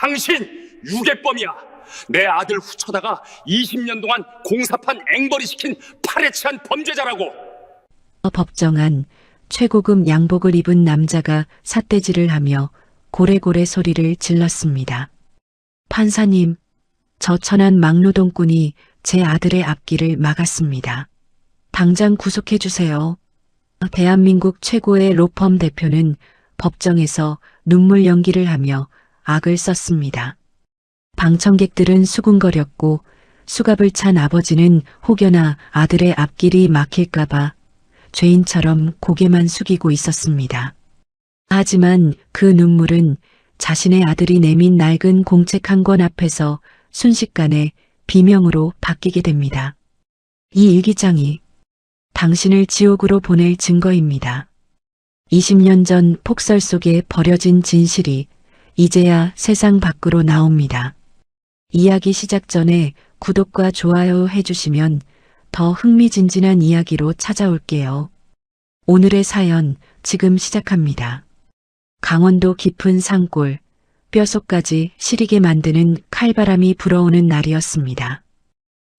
당신 유괴범이야. 내 아들 후쳐다가 20년 동안 공사판 앵벌이 시킨 파렴치한 범죄자라고. 법정안 최고급 양복을 입은 남자가 삿대질을 하며 고래고래 소리를 질렀습니다. 판사님, 저 천한 막노동꾼이 제 아들의 앞길을 막았습니다. 당장 구속해 주세요. 대한민국 최고의 로펌 대표는 법정에서 눈물 연기를 하며 악을 썼습니다. 방청객들은 수군거렸고 수갑을 찬 아버지는 혹여나 아들의 앞길이 막힐까봐 죄인처럼 고개만 숙이고 있었습니다. 하지만 그 눈물은 자신의 아들이 내민 낡은 공책 한 권 앞에서 순식간에 비명으로 바뀌게 됩니다. 이 일기장이 당신을 지옥으로 보낼 증거입니다. 20년 전 폭설 속에 버려진 진실이 이제야 세상 밖으로 나옵니다. 이야기 시작 전에 구독과 좋아요 해주시면 더 흥미진진한 이야기로 찾아올게요. 오늘의 사연 지금 시작합니다. 강원도 깊은 산골, 뼛속까지 시리게 만드는 칼바람이 불어오는 날이었습니다.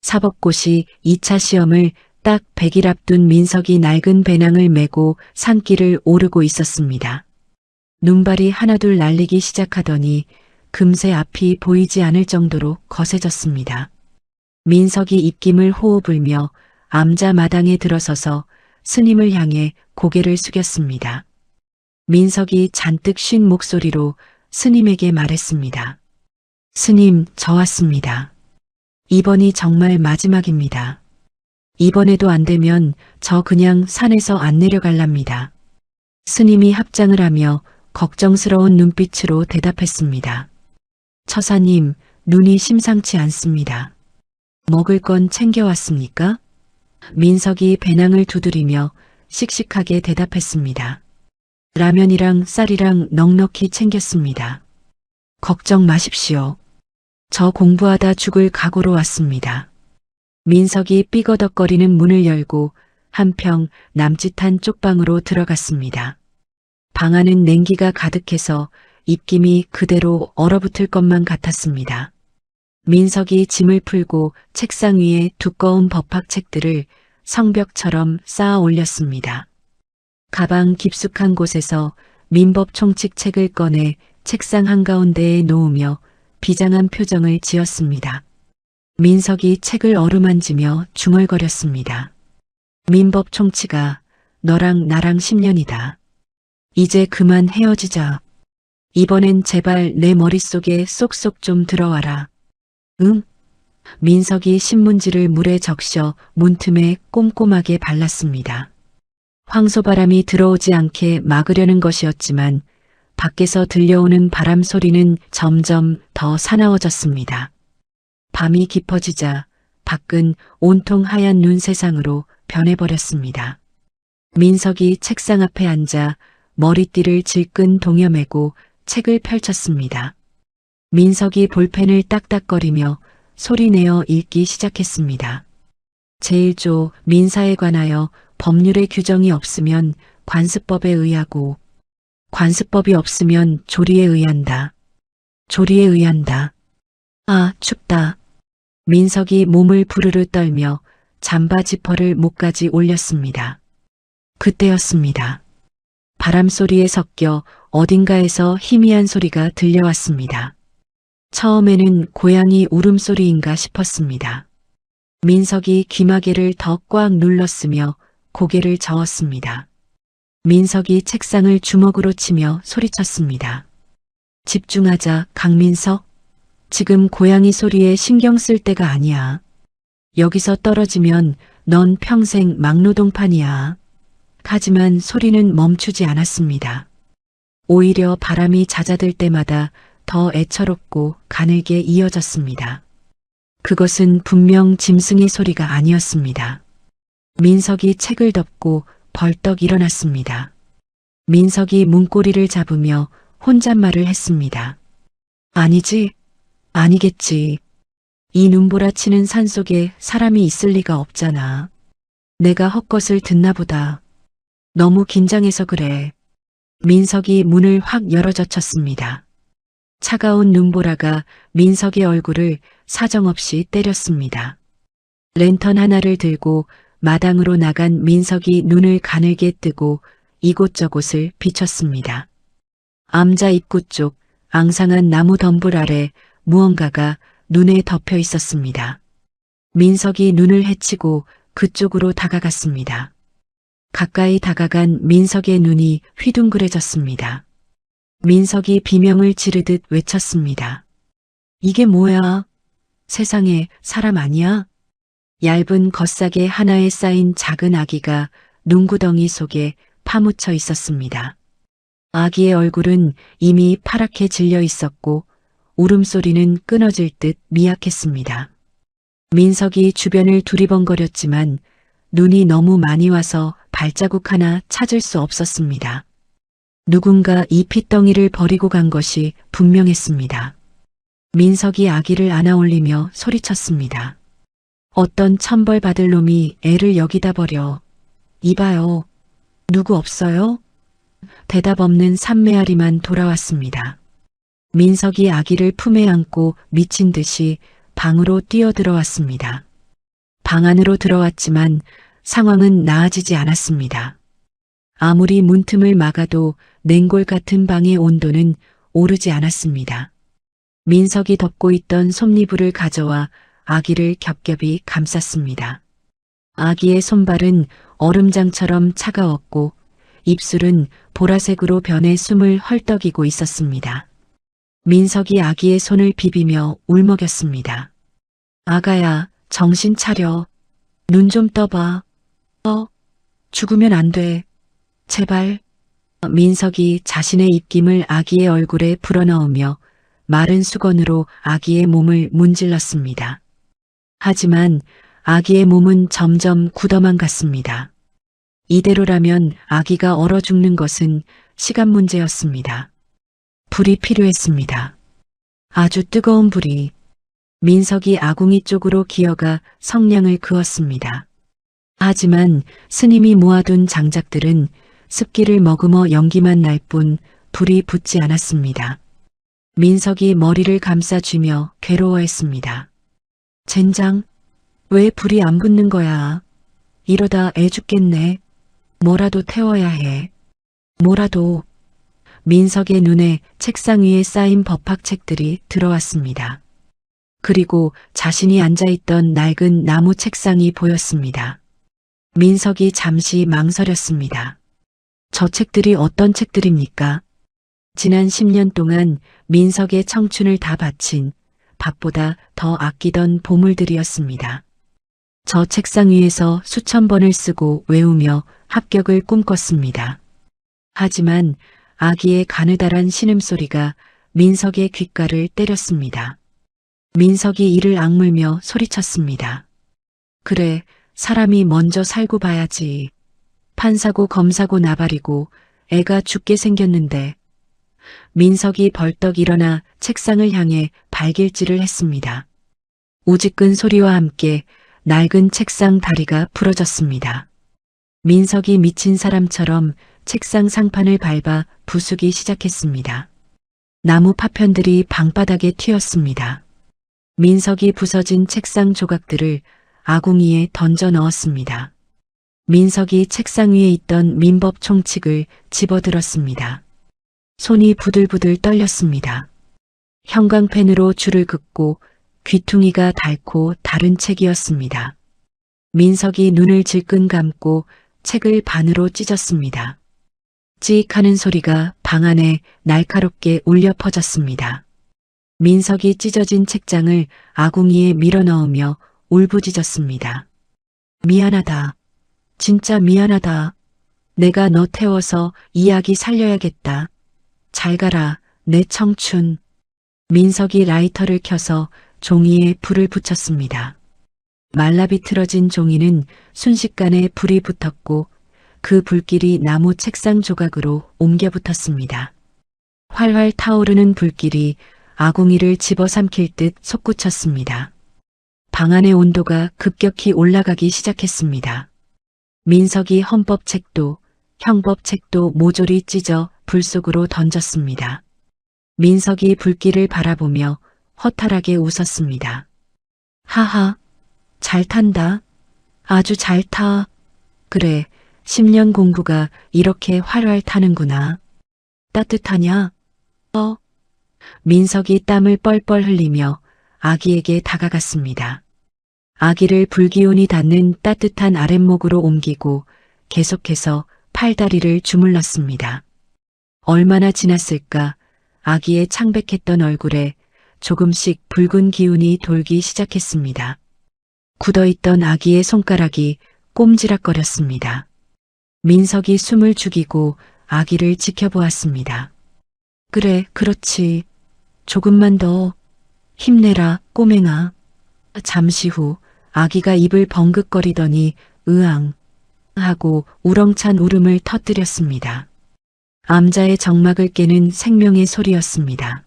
사법고시 2차 시험을 딱 100일 앞둔 민석이 낡은 배낭을 메고 산길을 오르고 있었습니다. 눈발이 하나둘 날리기 시작하더니 금세 앞이 보이지 않을 정도로 거세졌습니다. 민석이 입김을 호흡 불며 암자 마당에 들어서서 스님을 향해 고개를 숙였습니다. 민석이 잔뜩 쉰 목소리로 스님에게 말했습니다. 스님, 저 왔습니다. 이번이 정말 마지막입니다. 이번에도 안 되면 저 그냥 산에서 안 내려갈랍니다. 스님이 합장을 하며 걱정스러운 눈빛으로 대답했습니다. 처사님, 눈이 심상치 않습니다. 먹을 건 챙겨왔습니까? 민석이 배낭을 두드리며 씩씩하게 대답했습니다. 라면이랑 쌀이랑 넉넉히 챙겼습니다. 걱정 마십시오. 저 공부하다 죽을 각오로 왔습니다. 민석이 삐거덕거리는 문을 열고 한평 남짓한 쪽방으로 들어갔습니다. 방 안은 냉기가 가득해서 입김이 그대로 얼어붙을 것만 같았습니다. 민석이 짐을 풀고 책상 위에 두꺼운 법학책들을 성벽처럼 쌓아 올렸습니다. 가방 깊숙한 곳에서 민법 총칙 책을 꺼내 책상 한가운데에 놓으며 비장한 표정을 지었습니다. 민석이 책을 어루만지며 중얼거렸습니다. 민법 총칙아, 너랑 나랑 10년이다. 이제 그만 헤어지자. 이번엔 제발 내 머릿속에 쏙쏙 좀 들어와라. 응? 민석이 신문지를 물에 적셔 문틈에 꼼꼼하게 발랐습니다. 황소바람이 들어오지 않게 막으려는 것이었지만 밖에서 들려오는 바람 소리는 점점 더 사나워졌습니다. 밤이 깊어지자 밖은 온통 하얀 눈 세상으로 변해버렸습니다. 민석이 책상 앞에 앉아 머리띠를 질끈 동여매고 책을 펼쳤습니다. 민석이 볼펜을 딱딱거리며 소리내어 읽기 시작했습니다. 제1조 민사에 관하여 법률의 규정이 없으면 관습법에 의하고 관습법이 없으면 조리에 의한다. 조리에 의한다. 아, 춥다. 민석이 몸을 부르르 떨며 잠바 지퍼를 목까지 올렸습니다. 그때였습니다. 바람소리에 섞여 어딘가에서 희미한 소리가 들려왔습니다. 처음에는 고양이 울음소리인가 싶었습니다. 민석이 귀마개를 더 꽉 눌렀으며 고개를 저었습니다. 민석이 책상을 주먹으로 치며 소리쳤습니다. 집중하자, 강민석. 지금 고양이 소리에 신경 쓸 때가 아니야. 여기서 떨어지면 넌 평생 막노동판이야. 하지만 소리는 멈추지 않았습니다. 오히려 바람이 잦아들 때마다 더 애처롭고 가늘게 이어졌습니다. 그것은 분명 짐승의 소리가 아니었습니다. 민석이 책을 덮고 벌떡 일어났습니다. 민석이 문고리를 잡으며 혼잣말을 했습니다. 아니지, 아니겠지. 이 눈보라치는 산속에 사람이 있을 리가 없잖아. 내가 헛것을 듣나 보다. 너무 긴장해서 그래. 민석이 문을 확 열어젖혔습니다. 차가운 눈보라가 민석의 얼굴을 사정없이 때렸습니다. 랜턴 하나를 들고 마당으로 나간 민석이 눈을 가늘게 뜨고 이곳저곳을 비췄습니다. 암자 입구 쪽 앙상한 나무 덤불 아래 무언가가 눈에 덮여 있었습니다. 민석이 눈을 헤치고 그쪽으로 다가갔습니다. 가까이 다가간 민석의 눈이 휘둥그레졌습니다. 민석이 비명을 지르듯 외쳤습니다. 이게 뭐야? 세상에 사람 아니야? 얇은 겉사계 하나에 쌓인 작은 아기가 눈구덩이 속에 파묻혀 있었습니다. 아기의 얼굴은 이미 파랗게 질려 있었고 울음소리는 끊어질 듯 미약했습니다. 민석이 주변을 두리번거렸지만 눈이 너무 많이 와서 발자국 하나 찾을 수 없었습니다. 누군가 이 핏덩이를 버리고 간 것이 분명했습니다. 민석이 아기를 안아올리며 소리쳤습니다. 어떤 천벌받을 놈이 애를 여기다 버려. 이봐요. 누구 없어요? 대답 없는 산메아리만 돌아왔습니다. 민석이 아기를 품에 안고 미친 듯이 방으로 뛰어들어왔습니다. 방 안으로 들어왔지만 상황은 나아지지 않았습니다. 아무리 문틈을 막아도 냉골 같은 방의 온도는 오르지 않았습니다. 민석이 덮고 있던 솜니불을 가져와 아기를 겹겹이 감쌌습니다. 아기의 손발은 얼음장처럼 차가웠고 입술은 보라색으로 변해 숨을 헐떡이고 있었습니다. 민석이 아기의 손을 비비며 울먹였습니다. 아가야, 정신 차려. 눈 좀 떠봐. 죽으면 안 돼. 제발. 민석이 자신의 입김을 아기의 얼굴에 불어넣으며 마른 수건으로 아기의 몸을 문질렀습니다. 하지만 아기의 몸은 점점 굳어만 갔습니다. 이대로라면 아기가 얼어 죽는 것은 시간 문제였습니다. 불이 필요했습니다. 아주 뜨거운 불이. 민석이 아궁이 쪽으로 기어가 성냥을 그었습니다. 하지만 스님이 모아둔 장작들은 습기를 머금어 연기만 날 뿐 불이 붙지 않았습니다. 민석이 머리를 감싸쥐며 괴로워했습니다. 젠장, 왜 불이 안 붙는 거야? 이러다 애 죽겠네. 뭐라도 태워야 해. 뭐라도. 민석의 눈에 책상 위에 쌓인 법학책들이 들어왔습니다. 그리고 자신이 앉아있던 낡은 나무 책상이 보였습니다. 민석이 잠시 망설였습니다. 저 책들이 어떤 책들입니까? 지난 10년 동안 민석의 청춘을 다 바친 밥보다 더 아끼던 보물들이었습니다. 저 책상 위에서 수천 번을 쓰고 외우며 합격을 꿈꿨습니다. 하지만 아기의 가느다란 신음소리가 민석의 귓가를 때렸습니다. 민석이 이를 악물며 소리쳤습니다. 그래, 사람이 먼저 살고 봐야지. 판사고 검사고 나발이고 애가 죽게 생겼는데. 민석이 벌떡 일어나 책상을 향해 발길질을 했습니다. 우지끈 소리와 함께 낡은 책상 다리가 부러졌습니다. 민석이 미친 사람처럼 책상 상판을 밟아 부수기 시작했습니다. 나무 파편들이 방바닥에 튀었습니다. 민석이 부서진 책상 조각들을 아궁이에 던져 넣었습니다. 민석이 책상 위에 있던 민법 총칙을 집어들었습니다. 손이 부들부들 떨렸습니다. 형광펜으로 줄을 긋고 귀퉁이가 닳고 다른 책이었습니다. 민석이 눈을 질끈 감고 책을 반으로 찢었습니다. 찌익 하는 소리가 방 안에 날카롭게 울려 퍼졌습니다. 민석이 찢어진 책장을 아궁이에 밀어넣으며 울부짖었습니다. 미안하다. 진짜 미안하다. 내가 너 태워서 이 아기 살려야겠다. 잘 가라, 내 청춘. 민석이 라이터를 켜서 종이에 불을 붙였습니다. 말라비틀어진 종이는 순식간에 불이 붙었고 그 불길이 나무 책상 조각으로 옮겨 붙었습니다. 활활 타오르는 불길이 아궁이를 집어삼킬 듯 솟구쳤습니다. 방 안의 온도가 급격히 올라가기 시작했습니다. 민석이 헌법책도 형법책도 모조리 찢어 불 속으로 던졌습니다. 민석이 불길을 바라보며 허탈하게 웃었습니다. 하하, 잘 탄다. 아주 잘 타. 그래, 10년 공부가 이렇게 활활 타는구나. 따뜻하냐? 민석이 땀을 뻘뻘 흘리며 아기에게 다가갔습니다. 아기를 불기운이 닿는 따뜻한 아랫목으로 옮기고 계속해서 팔다리를 주물렀습니다. 얼마나 지났을까 아기의 창백했던 얼굴에 조금씩 붉은 기운이 돌기 시작했습니다. 굳어있던 아기의 손가락이 꼼지락거렸습니다. 민석이 숨을 죽이고 아기를 지켜보았습니다. 그래, 그렇지. 조금만 더 힘내라, 꼬맹아. 잠시 후 아기가 입을 벙긋거리더니 으앙 하고 우렁찬 울음을 터뜨렸습니다. 암자의 정막을 깨는 생명의 소리였습니다.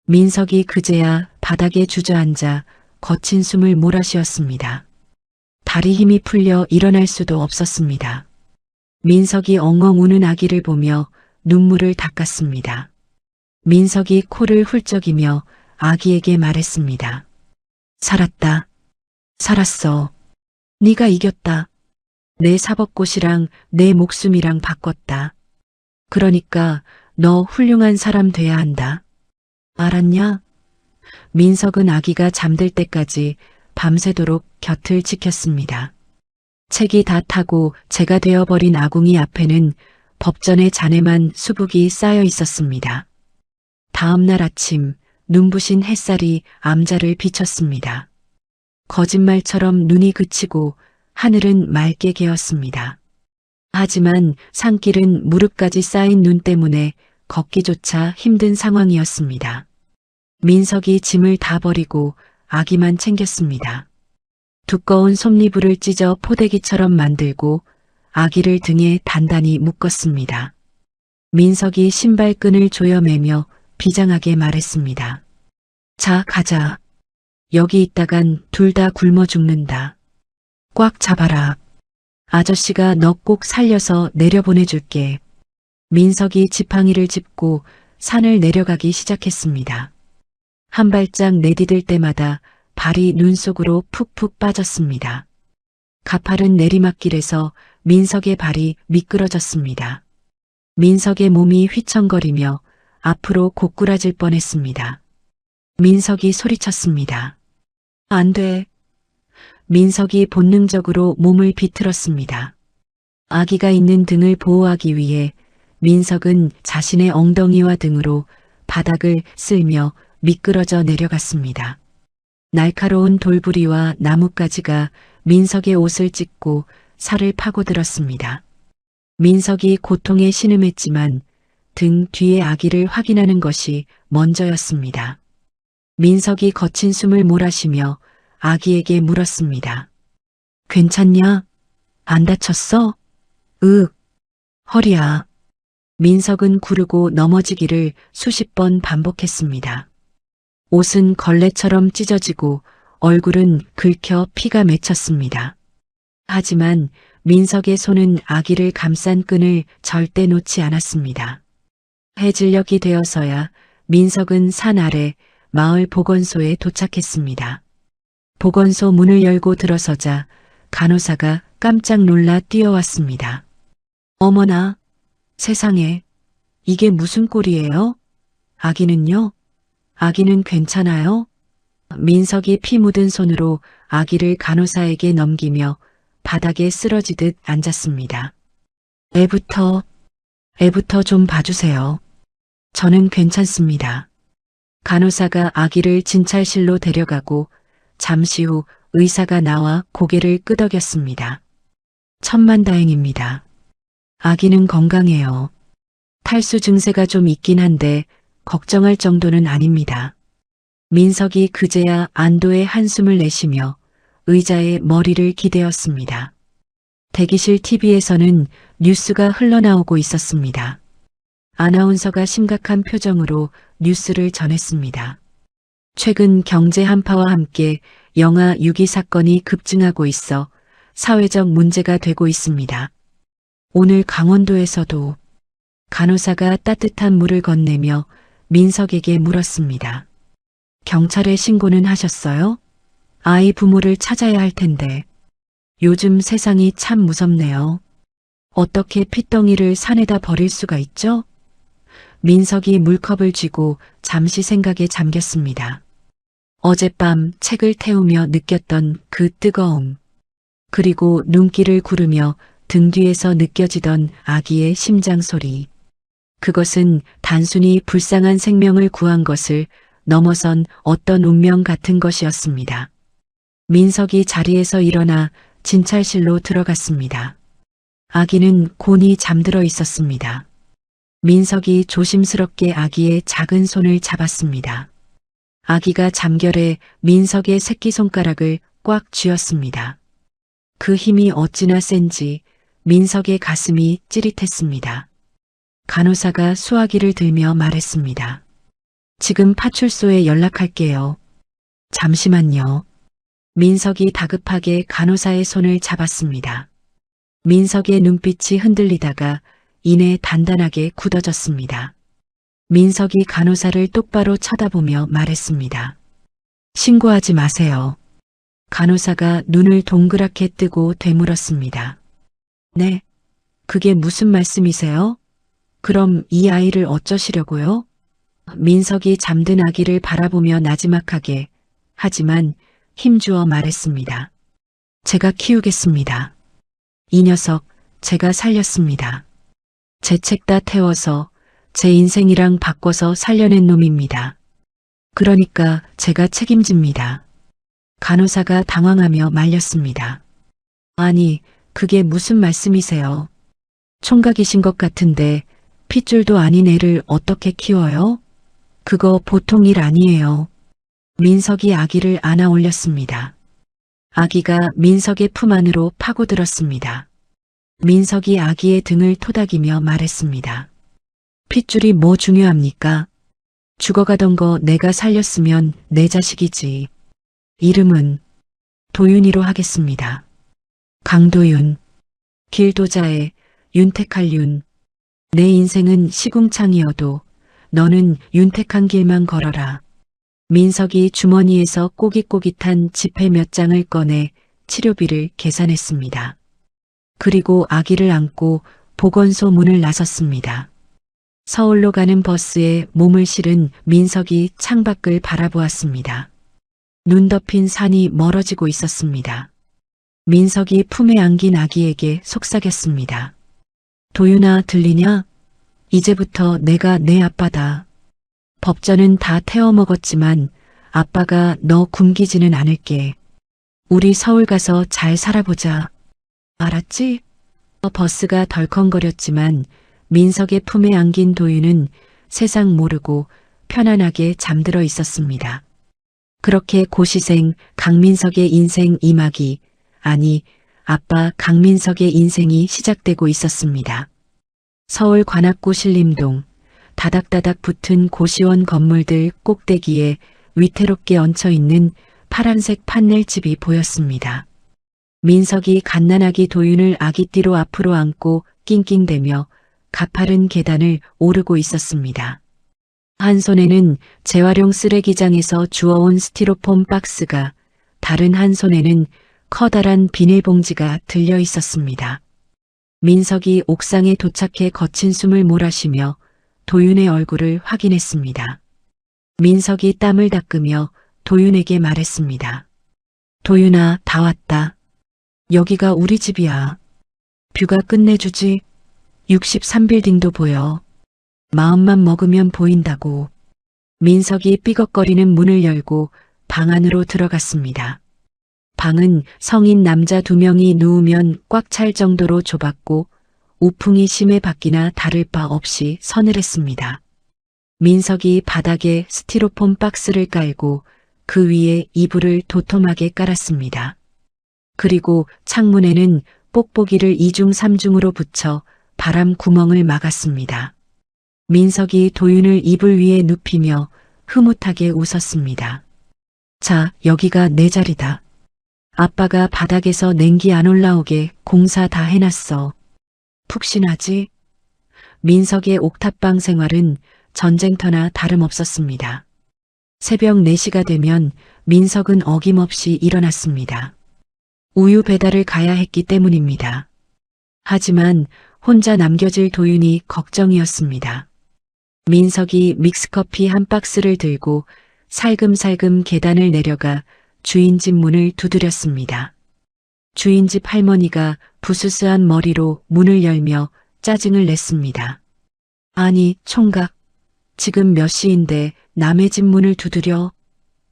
민석이 그제야 바닥에 주저앉아 거친 숨을 몰아쉬었습니다. 다리 힘이 풀려 일어날 수도 없었습니다. 민석이 엉엉 우는 아기를 보며 눈물을 닦았습니다. 민석이 코를 훌쩍이며 아기에게 말했습니다. 살았다. 살았어. 네가 이겼다. 내 사법고시랑 내 목숨이랑 바꿨다. 그러니까 너 훌륭한 사람 돼야 한다. 알았냐? 민석은 아기가 잠들 때까지 밤새도록 곁을 지켰습니다. 책이 다 타고 재가 되어버린 아궁이 앞에는 법전의 잔해만 수북이 쌓여 있었습니다. 다음 날 아침 눈부신 햇살이 암자를 비쳤습니다. 거짓말처럼 눈이 그치고 하늘은 맑게 개었습니다. 하지만 산길은 무릎까지 쌓인 눈 때문에 걷기조차 힘든 상황이었습니다. 민석이 짐을 다 버리고 아기만 챙겼습니다. 두꺼운 솜니불을 찢어 포대기처럼 만들고 아기를 등에 단단히 묶었습니다. 민석이 신발끈을 조여매며 비장하게 말했습니다. 자, 가자. 여기 있다간 둘 다 굶어 죽는다. 꽉 잡아라. 아저씨가 너 꼭 살려서 내려보내줄게. 민석이 지팡이를 짚고 산을 내려가기 시작했습니다. 한 발짝 내디딜 때마다 발이 눈 속으로 푹푹 빠졌습니다. 가파른 내리막길에서 민석의 발이 미끄러졌습니다. 민석의 몸이 휘청거리며 앞으로 고꾸라질 뻔했습니다. 민석이 소리쳤습니다. 안 돼. 민석이 본능적으로 몸을 비틀었습니다. 아기가 있는 등을 보호하기 위해 민석은 자신의 엉덩이와 등으로 바닥을 쓸며 미끄러져 내려갔습니다. 날카로운 돌부리와 나뭇가지가 민석의 옷을 찢고 살을 파고들었습니다. 민석이 고통에 신음했지만 등 뒤의 아기를 확인하는 것이 먼저였습니다. 민석이 거친 숨을 몰아쉬며 아기에게 물었습니다. 괜찮냐? 안 다쳤어? 허리야. 민석은 구르고 넘어지기를 수십 번 반복했습니다. 옷은 걸레처럼 찢어지고 얼굴은 긁혀 피가 맺혔습니다. 하지만 민석의 손은 아기를 감싼 끈을 절대 놓지 않았습니다. 해질녘이 되어서야 민석은 산 아래 마을 보건소에 도착했습니다. 보건소 문을 열고 들어서자 간호사가 깜짝 놀라 뛰어왔습니다. 어머나, 세상에, 이게 무슨 꼴이에요? 아기는요? 아기는 괜찮아요? 민석이 피 묻은 손으로 아기를 간호사에게 넘기며 바닥에 쓰러지듯 앉았습니다. 애부터 좀 봐주세요. 저는 괜찮습니다. 간호사가 아기를 진찰실로 데려가고 잠시 후 의사가 나와 고개를 끄덕였습니다. 천만다행입니다. 아기는 건강해요. 탈수 증세가 좀 있긴 한데 걱정할 정도는 아닙니다. 민석이 그제야 안도의 한숨을 내쉬며 의자에 머리를 기대었습니다. 대기실 TV에서는 뉴스가 흘러나오고 있었습니다. 아나운서가 심각한 표정으로 뉴스를 전했습니다. 최근 경제 한파와 함께 영아 유기 사건이 급증하고 있어 사회적 문제가 되고 있습니다. 오늘 강원도에서도 간호사가 따뜻한 물을 건네며 민석에게 물었습니다. 경찰에 신고는 하셨어요? 아이 부모를 찾아야 할 텐데. 요즘 세상이 참 무섭네요. 어떻게 핏덩이를 산에다 버릴 수가 있죠? 민석이 물컵을 쥐고 잠시 생각에 잠겼습니다. 어젯밤 책을 태우며 느꼈던 그 뜨거움, 그리고 눈길을 구르며 등 뒤에서 느껴지던 아기의 심장 소리. 그것은 단순히 불쌍한 생명을 구한 것을 넘어선 어떤 운명 같은 것이었습니다. 민석이 자리에서 일어나 진찰실로 들어갔습니다. 아기는 곤히 잠들어 있었습니다. 민석이 조심스럽게 아기의 작은 손을 잡았습니다. 아기가 잠결에 민석의 새끼손가락을 꽉 쥐었습니다. 그 힘이 어찌나 센지 민석의 가슴이 찌릿했습니다. 간호사가 수화기를 들며 말했습니다. 지금 파출소에 연락할게요. 잠시만요. 민석이 다급하게 간호사의 손을 잡았습니다. 민석의 눈빛이 흔들리다가 이내 단단하게 굳어졌습니다. 민석이 간호사를 똑바로 쳐다보며 말했습니다. 신고하지 마세요. 간호사가 눈을 동그랗게 뜨고 되물었습니다. 네? 그게 무슨 말씀이세요? 그럼 이 아이를 어쩌시려고요? 민석이 잠든 아기를 바라보며 나지막하게 하지만 힘주어 말했습니다. 제가 키우겠습니다. 이 녀석 제가 살렸습니다. 제 책 다 태워서 제 인생이랑 바꿔서 살려낸 놈입니다. 그러니까 제가 책임집니다. 간호사가 당황하며 말렸습니다. 아니, 그게 무슨 말씀이세요? 총각이신 것 같은데 핏줄도 아닌 애를 어떻게 키워요? 그거 보통 일 아니에요. 민석이 아기를 안아 올렸습니다. 아기가 민석의 품 안으로 파고들었습니다. 민석이 아기의 등을 토닥이며 말했습니다. 핏줄이 뭐 중요합니까? 죽어가던 거 내가 살렸으면 내 자식이지. 이름은 도윤이로 하겠습니다. 강도윤, 길도자의 윤택할 윤. 내 인생은 시궁창이어도 너는 윤택한 길만 걸어라. 민석이 주머니에서 꼬깃꼬깃한 지폐 몇 장을 꺼내 치료비를 계산했습니다. 그리고 아기를 안고 보건소 문을 나섰습니다. 서울로 가는 버스에 몸을 실은 민석이 창밖을 바라보았습니다. 눈 덮인 산이 멀어지고 있었습니다. 민석이 품에 안긴 아기에게 속삭였습니다. 도윤아, 들리냐? 이제부터 내가 내 아빠다. 법전은 다 태워먹었지만 아빠가 너 굶기지는 않을게. 우리 서울 가서 잘 살아보자. 알았지? 버스가 덜컹거렸지만 민석의 품에 안긴 도윤은 세상 모르고 편안하게 잠들어 있었습니다. 그렇게 고시생 강민석의 인생 이막이, 아니 아빠 강민석의 인생이 시작되고 있었습니다. 서울 관악구 신림동, 다닥다닥 붙은 고시원 건물들 꼭대기에 위태롭게 얹혀있는 파란색 판넬집이 보였습니다. 민석이 갓난아기 도윤을 아기띠로 앞으로 안고 낑낑대며 가파른 계단을 오르고 있었습니다. 한 손에는 재활용 쓰레기장에서 주워온 스티로폼 박스가, 다른 한 손에는 커다란 비닐봉지가 들려 있었습니다. 민석이 옥상에 도착해 거친 숨을 몰아쉬며 도윤의 얼굴을 확인했습니다. 민석이 땀을 닦으며 도윤에게 말했습니다. 도윤아, 다 왔다. 여기가 우리 집이야. 뷰가 끝내주지. 63빌딩도 보여. 마음만 먹으면 보인다고. 민석이 삐걱거리는 문을 열고 방 안으로 들어갔습니다. 방은 성인 남자 2명이 누우면 꽉 찰 정도로 좁았고 우풍이 심해 밖이나 다를 바 없이 서늘했습니다. 민석이 바닥에 스티로폼 박스를 깔고 그 위에 이불을 도톰하게 깔았습니다. 그리고 창문에는 뽁뽁이를 2중 3중으로 붙여 바람 구멍을 막았습니다. 민석이 도윤을 이불 위에 눕히며 흐뭇하게 웃었습니다. 자, 여기가 내 자리다. 아빠가 바닥에서 냉기 안 올라오게 공사 다 해놨어. 푹신하지? 민석의 옥탑방 생활은 전쟁터나 다름없었습니다. 새벽 4시가 되면 민석은 어김없이 일어났습니다. 우유 배달을 가야 했기 때문입니다. 하지만 혼자 남겨질 도윤이 걱정이었습니다. 민석이 믹스커피 한 박스를 들고 살금살금 계단을 내려가 주인집 문을 두드렸습니다. 주인집 할머니가 부스스한 머리로 문을 열며 짜증을 냈습니다. 아니, 총각. 지금 몇 시인데 남의 집 문을 두드려?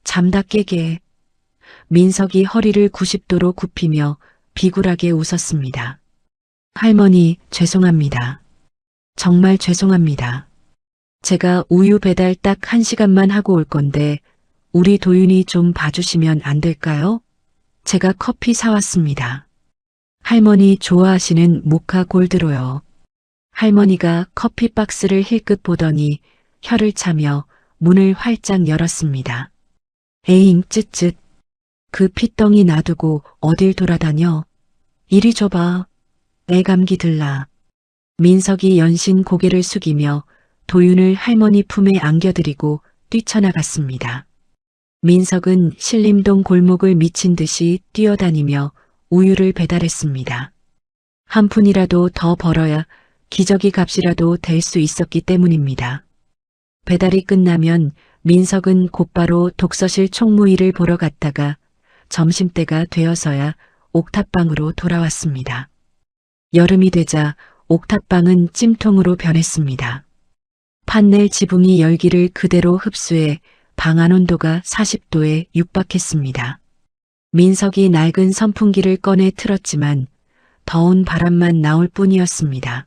잠다 깨게. 민석이 허리를 90도로 굽히며 비굴하게 웃었습니다. 할머니, 죄송합니다. 정말 죄송합니다. 제가 우유 배달 딱 1시간만 하고 올 건데 우리 도윤이 좀 봐주시면 안 될까요? 제가 커피 사왔습니다. 할머니 좋아하시는 모카 골드로요. 할머니가 커피 박스를 힐끗 보더니 혀를 차며 문을 활짝 열었습니다. 에잉 쯧쯧. 그 핏덩이 놔두고 어딜 돌아다녀. 이리 줘봐. 애 감기 들라. 민석이 연신 고개를 숙이며 도윤을 할머니 품에 안겨드리고 뛰쳐나갔습니다. 민석은 신림동 골목을 미친 듯이 뛰어다니며 우유를 배달했습니다. 한 푼이라도 더 벌어야 기저귀 값이라도 될 수 있었기 때문입니다. 배달이 끝나면 민석은 곧바로 독서실 총무일을 보러 갔다가 점심때가 되어서야 옥탑방으로 돌아왔습니다. 여름이 되자 옥탑방은 찜통으로 변했습니다. 판넬 지붕이 열기를 그대로 흡수해 방 안 온도가 40도에 육박했습니다. 민석이 낡은 선풍기를 꺼내 틀었지만 더운 바람만 나올 뿐이었습니다.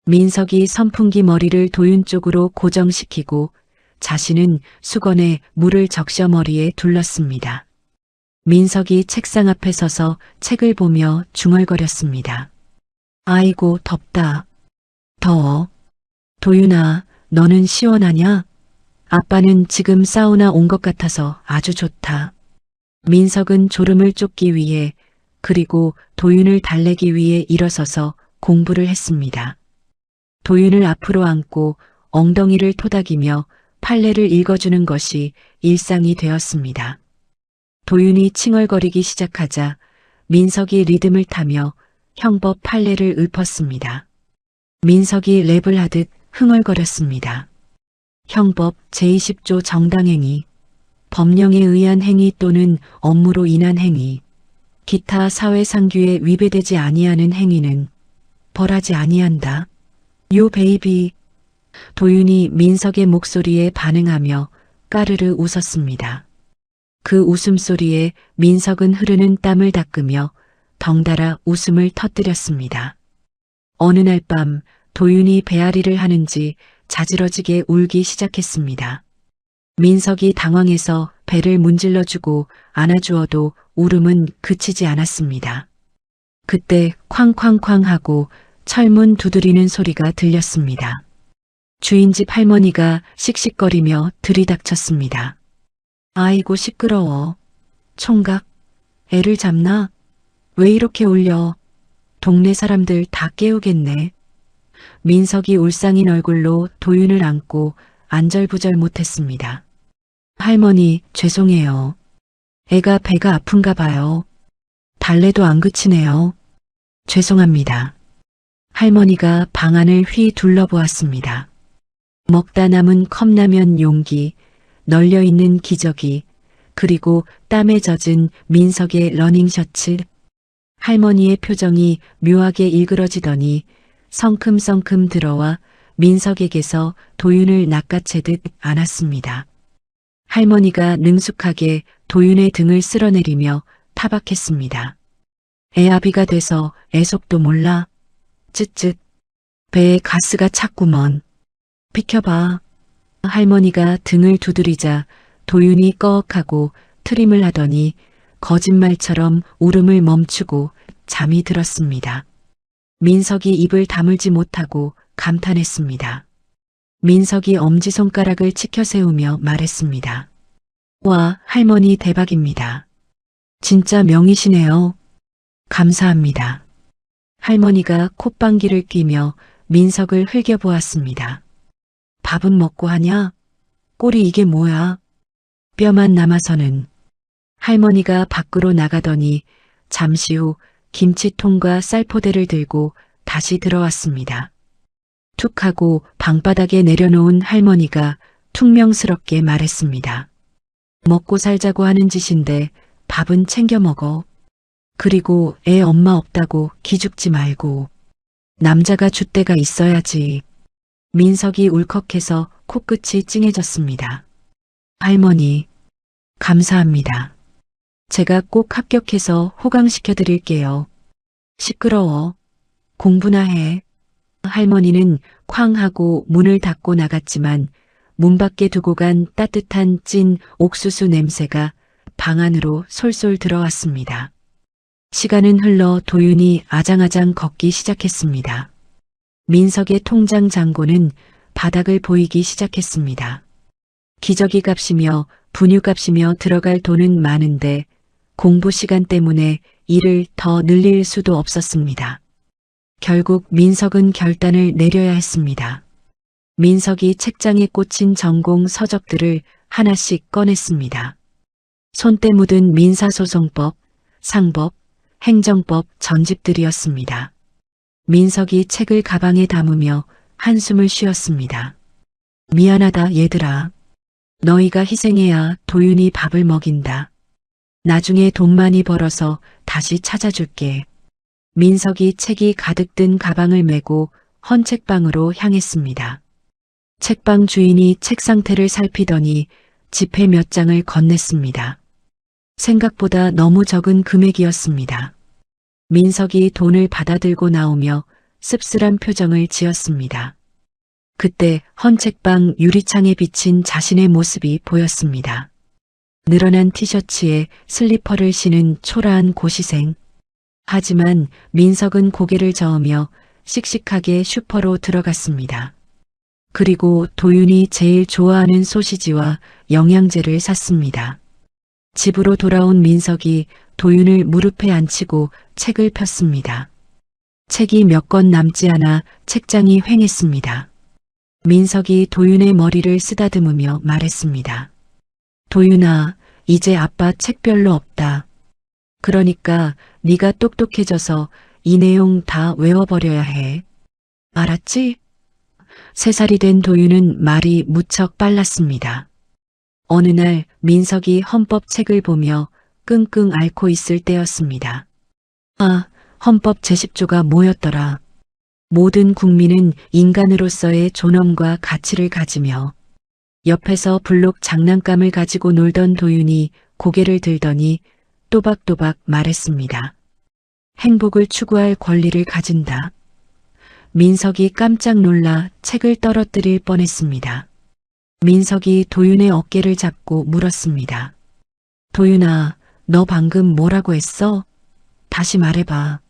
민석이 선풍기 머리를 도윤 쪽으로 고정시키고 자신은 수건에 물을 적셔 머리에 둘렀습니다. 민석이 책상 앞에 서서 책을 보며 중얼거렸습니다. 아이고 덥다. 더워. 도윤아, 너는 시원하냐? 아빠는 지금 사우나 온 것 같아서 아주 좋다. 민석은 졸음을 쫓기 위해 그리고 도윤을 달래기 위해 일어서서 공부를 했습니다. 도윤을 앞으로 안고 엉덩이를 토닥이며 판례를 읽어주는 것이 일상이 되었습니다. 도윤이 칭얼거리기 시작하자 민석이 리듬을 타며 형법 판례를 읊었습니다. 민석이 랩을 하듯 흥얼거렸습니다. 형법 제20조 정당행위, 법령에 의한 행위 또는 업무로 인한 행위, 기타 사회상규에 위배되지 아니하는 행위는 벌하지 아니한다. 요 베이비. 도윤이 민석의 목소리에 반응하며 까르르 웃었습니다. 그 웃음소리에 민석은 흐르는 땀을 닦으며 덩달아 웃음을 터뜨렸습니다. 어느 날 밤 도윤이 배앓이를 하는지 자지러지게 울기 시작했습니다. 민석이 당황해서 배를 문질러주고 안아주어도 울음은 그치지 않았습니다. 그때 쾅쾅쾅 하고 철문 두드리는 소리가 들렸습니다. 주인집 할머니가 씩씩거리며 들이닥쳤습니다. 아이고 시끄러워. 총각, 애를 잡나? 왜 이렇게 울려? 동네 사람들 다 깨우겠네. 민석이 울상인 얼굴로 도윤을 안고 안절부절 못했습니다. 할머니, 죄송해요. 애가 배가 아픈가 봐요. 달래도 안 그치네요. 죄송합니다. 할머니가 방 안을 휘 둘러보았습니다. 먹다 남은 컵라면 용기, 널려있는 기저귀, 그리고 땀에 젖은 민석의 러닝셔츠. 할머니의 표정이 묘하게 일그러지더니 성큼성큼 들어와 민석에게서 도윤을 낚아채듯 안았습니다. 할머니가 능숙하게 도윤의 등을 쓸어내리며 타박했습니다. 애아비가 돼서 애속도 몰라. 쯧쯧. 배에 가스가 찼구먼. 비켜봐. 할머니가 등을 두드리자 도윤이 꺼억하고 트림을 하더니 거짓말처럼 울음을 멈추고 잠이 들었습니다. 민석이 입을 다물지 못하고 감탄했습니다. 민석이 엄지손가락을 치켜 세우며 말했습니다. 와, 할머니 대박입니다. 진짜 명이시네요. 감사합니다. 할머니가 콧방귀를 뀌며 민석을 흘겨보았습니다. 밥은 먹고 하냐? 꼴이 이게 뭐야? 뼈만 남아서는. 할머니가 밖으로 나가더니 잠시 후 김치통과 쌀포대를 들고 다시 들어왔습니다. 툭 하고 방바닥에 내려놓은 할머니가 퉁명스럽게 말했습니다. 먹고 살자고 하는 짓인데 밥은 챙겨 먹어. 그리고 애 엄마 없다고 기죽지 말고. 남자가 줏대가 있어야지. 민석이 울컥해서 코끝이 찡해졌습니다. 할머니, 감사합니다. 제가 꼭 합격해서 호강시켜 드릴게요. 시끄러워. 공부나 해. 할머니는 쾅 하고 문을 닫고 나갔지만 문 밖에 두고 간 따뜻한 찐 옥수수 냄새가 방 안으로 솔솔 들어왔습니다. 시간은 흘러 도윤이 아장아장 걷기 시작했습니다. 민석의 통장 잔고는 바닥을 보이기 시작했습니다. 기저귀 값이며 분유 값이며 들어갈 돈은 많은데 공부 시간 때문에 일을 더 늘릴 수도 없었습니다. 결국 민석은 결단을 내려야 했습니다. 민석이 책장에 꽂힌 전공 서적들을 하나씩 꺼냈습니다. 손때 묻은 민사소송법, 상법, 행정법 전집들이었습니다. 민석이 책을 가방에 담으며 한숨을 쉬었습니다. 미안하다 얘들아. 너희가 희생해야 도윤이 밥을 먹인다. 나중에 돈 많이 벌어서 다시 찾아줄게. 민석이 책이 가득 든 가방을 메고 헌책방으로 향했습니다. 책방 주인이 책 상태를 살피더니 지폐 몇 장을 건넸습니다. 생각보다 너무 적은 금액이었습니다. 민석이 돈을 받아들고 나오며 씁쓸한 표정을 지었습니다. 그때 헌책방 유리창에 비친 자신의 모습이 보였습니다. 늘어난 티셔츠에 슬리퍼를 신은 초라한 고시생. 하지만 민석은 고개를 저으며 씩씩하게 슈퍼로 들어갔습니다. 그리고 도윤이 제일 좋아하는 소시지와 영양제를 샀습니다. 집으로 돌아온 민석이 도윤을 무릎에 앉히고 책을 폈습니다. 책이 몇 권 남지 않아 책장이 휑했습니다. 민석이 도윤의 머리를 쓰다듬으며 말했습니다. 도윤아, 이제 아빠 책 별로 없다. 그러니까 네가 똑똑해져서 이 내용 다 외워버려야 해. 알았지? 3살이 된 도윤은 말이 무척 빨랐습니다. 어느 날 민석이 헌법 책을 보며 끙끙 앓고 있을 때였습니다. 아, 헌법 제10조가 뭐였더라. 모든 국민은 인간으로서의 존엄과 가치를 가지며. 옆에서 블록 장난감을 가지고 놀던 도윤이 고개를 들더니 또박또박 말했습니다. 행복을 추구할 권리를 가진다. 민석이 깜짝 놀라 책을 떨어뜨릴 뻔했습니다. 민석이 도윤의 어깨를 잡고 물었습니다. 도윤아, 너 방금 뭐라고 했어? 다시 말해봐.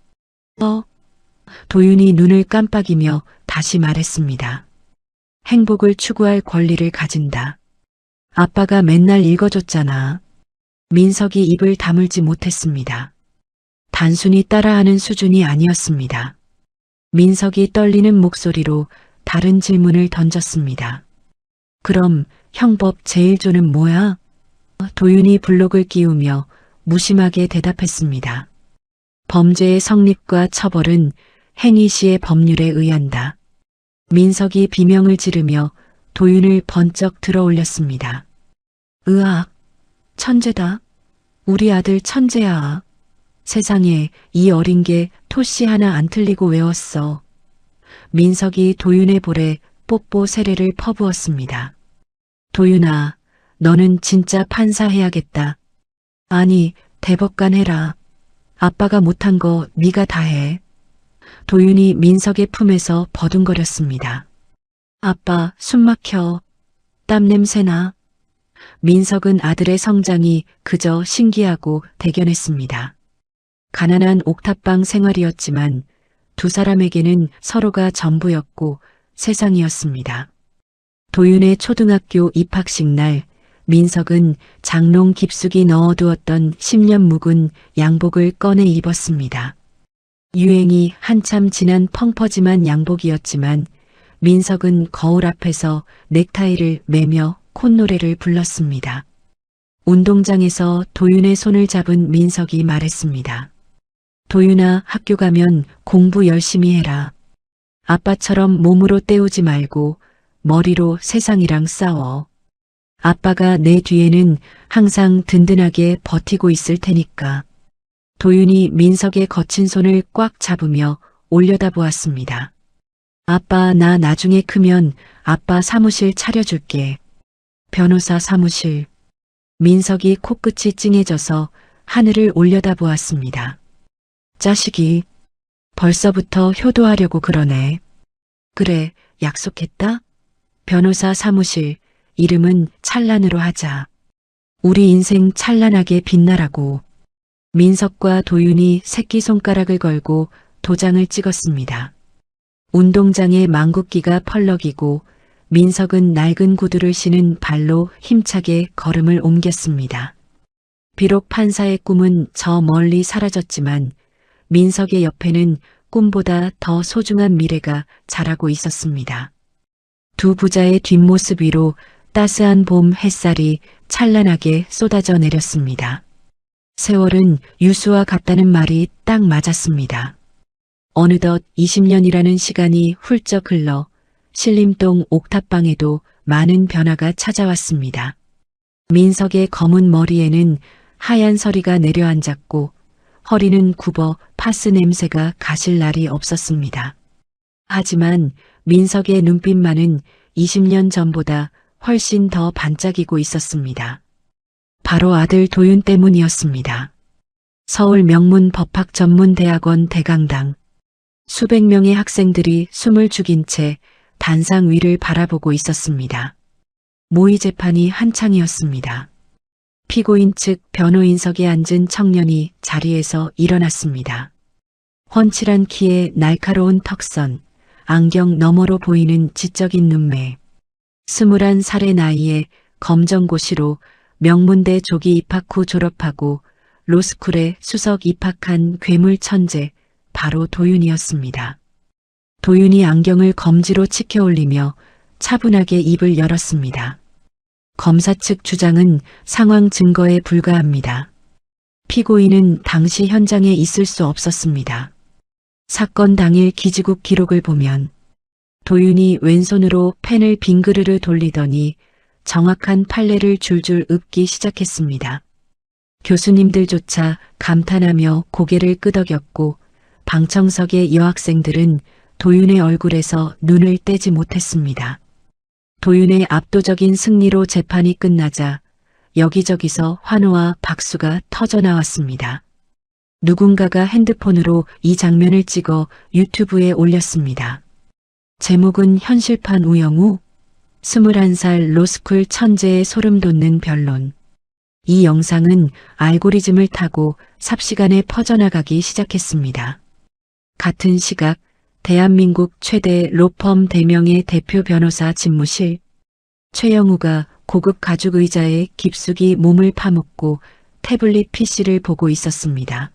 도윤이 눈을 깜빡이며 다시 말했습니다. 행복을 추구할 권리를 가진다. 아빠가 맨날 읽어줬잖아. 민석이 입을 다물지 못했습니다. 단순히 따라하는 수준이 아니었습니다. 민석이 떨리는 목소리로 다른 질문을 던졌습니다. 그럼 형법 제1조는 뭐야? 도윤이 블록을 끼우며 무심하게 대답했습니다. 범죄의 성립과 처벌은 행위시의 법률에 의한다. 민석이 비명을 지르며 도윤을 번쩍 들어 올렸습니다. 으악, 천재다. 우리 아들 천재야. 세상에 이 어린 게 토씨 하나 안 틀리고 외웠어. 민석이 도윤의 볼에 뽀뽀 세례를 퍼부었습니다. 도윤아, 너는 진짜 판사 해야겠다. 아니, 대법관 해라. 아빠가 못한 거 네가 다 해. 도윤이 민석의 품에서 버둥거렸습니다. 아빠, 숨 막혀. 땀 냄새나. 민석은 아들의 성장이 그저 신기하고 대견했습니다. 가난한 옥탑방 생활이었지만 두 사람에게는 서로가 전부였고 세상이었습니다. 도윤의 초등학교 입학식 날 민석은 장롱 깊숙이 넣어두었던 10년 묵은 양복을 꺼내 입었습니다. 유행이 한참 지난 펑퍼짐한 양복이었지만 민석은 거울 앞에서 넥타이를 매며 콧노래를 불렀습니다. 운동장에서 도윤의 손을 잡은 민석이 말했습니다. 도윤아, 학교 가면 공부 열심히 해라. 아빠처럼 몸으로 때우지 말고 머리로 세상이랑 싸워. 아빠가 내 뒤에는 항상 든든하게 버티고 있을 테니까. 도윤이 민석의 거친 손을 꽉 잡으며 올려다보았습니다. 아빠, 나 나중에 크면 아빠 사무실 차려줄게. 변호사 사무실. 민석이 코끝이 찡해져서 하늘을 올려다보았습니다. 자식이 벌써부터 효도하려고 그러네. 그래, 약속했다? 변호사 사무실, 이름은 찬란으로 하자. 우리 인생 찬란하게 빛나라고. 민석과 도윤이 새끼손가락을 걸고 도장을 찍었습니다. 운동장에 망국기가 펄럭이고 민석은 낡은 구두를 신은 발로 힘차게 걸음을 옮겼습니다. 비록 판사의 꿈은 저 멀리 사라졌지만 민석의 옆에는 꿈보다 더 소중한 미래가 자라고 있었습니다. 두 부자의 뒷모습 위로 따스한 봄 햇살이 찬란하게 쏟아져 내렸습니다. 세월은 유수와 같다는 말이 딱 맞았습니다. 어느덧 20년이라는 시간이 훌쩍 흘러 신림동 옥탑방에도 많은 변화가 찾아왔습니다. 민석의 검은 머리에는 하얀 서리가 내려앉았고 허리는 굽어 파스 냄새가 가실 날이 없었습니다. 하지만 민석의 눈빛만은 20년 전보다 훨씬 더 반짝이고 있었습니다. 바로 아들 도윤 때문이었습니다. 서울 명문 법학전문대학원 대강당. 수백 명의 학생들이 숨을 죽인 채 단상 위를 바라보고 있었습니다. 모의 재판이 한창이었습니다. 피고인 측 변호인석에 앉은 청년이 자리에서 일어났습니다. 훤칠한 키에 날카로운 턱선, 안경 너머로 보이는 지적인 눈매. 21살의 나이에 검정고시로 명문대 조기 입학 후 졸업하고 로스쿨에 수석 입학한 괴물 천재, 바로 도윤이었습니다. 도윤이 안경을 검지로 치켜올리며 차분하게 입을 열었습니다. 검사 측 주장은 상황 증거에 불과합니다. 피고인은 당시 현장에 있을 수 없었습니다. 사건 당일 기지국 기록을 보면 도윤이 왼손으로 펜을 빙그르르 돌리더니 정확한 판례를 줄줄 읊기 시작했습니다. 교수님들조차 감탄하며 고개를 끄덕였고 방청석의 여학생들은 도윤의 얼굴에서 눈을 떼지 못했습니다. 도윤의 압도적인 승리로 재판이 끝나자 여기저기서 환호와 박수가 터져나왔습니다. 누군가가 핸드폰으로 이 장면을 찍어 유튜브에 올렸습니다. 제목은 현실판 우영우, 21살 로스쿨 천재의 소름 돋는 변론. 이 영상은 알고리즘을 타고 삽시간에 퍼져나가기 시작했습니다. 같은 시각 대한민국 최대 로펌 대명의 대표 변호사 집무실. 최영우가 고급 가죽 의자에 깊숙이 몸을 파묻고 태블릿 PC를 보고 있었습니다.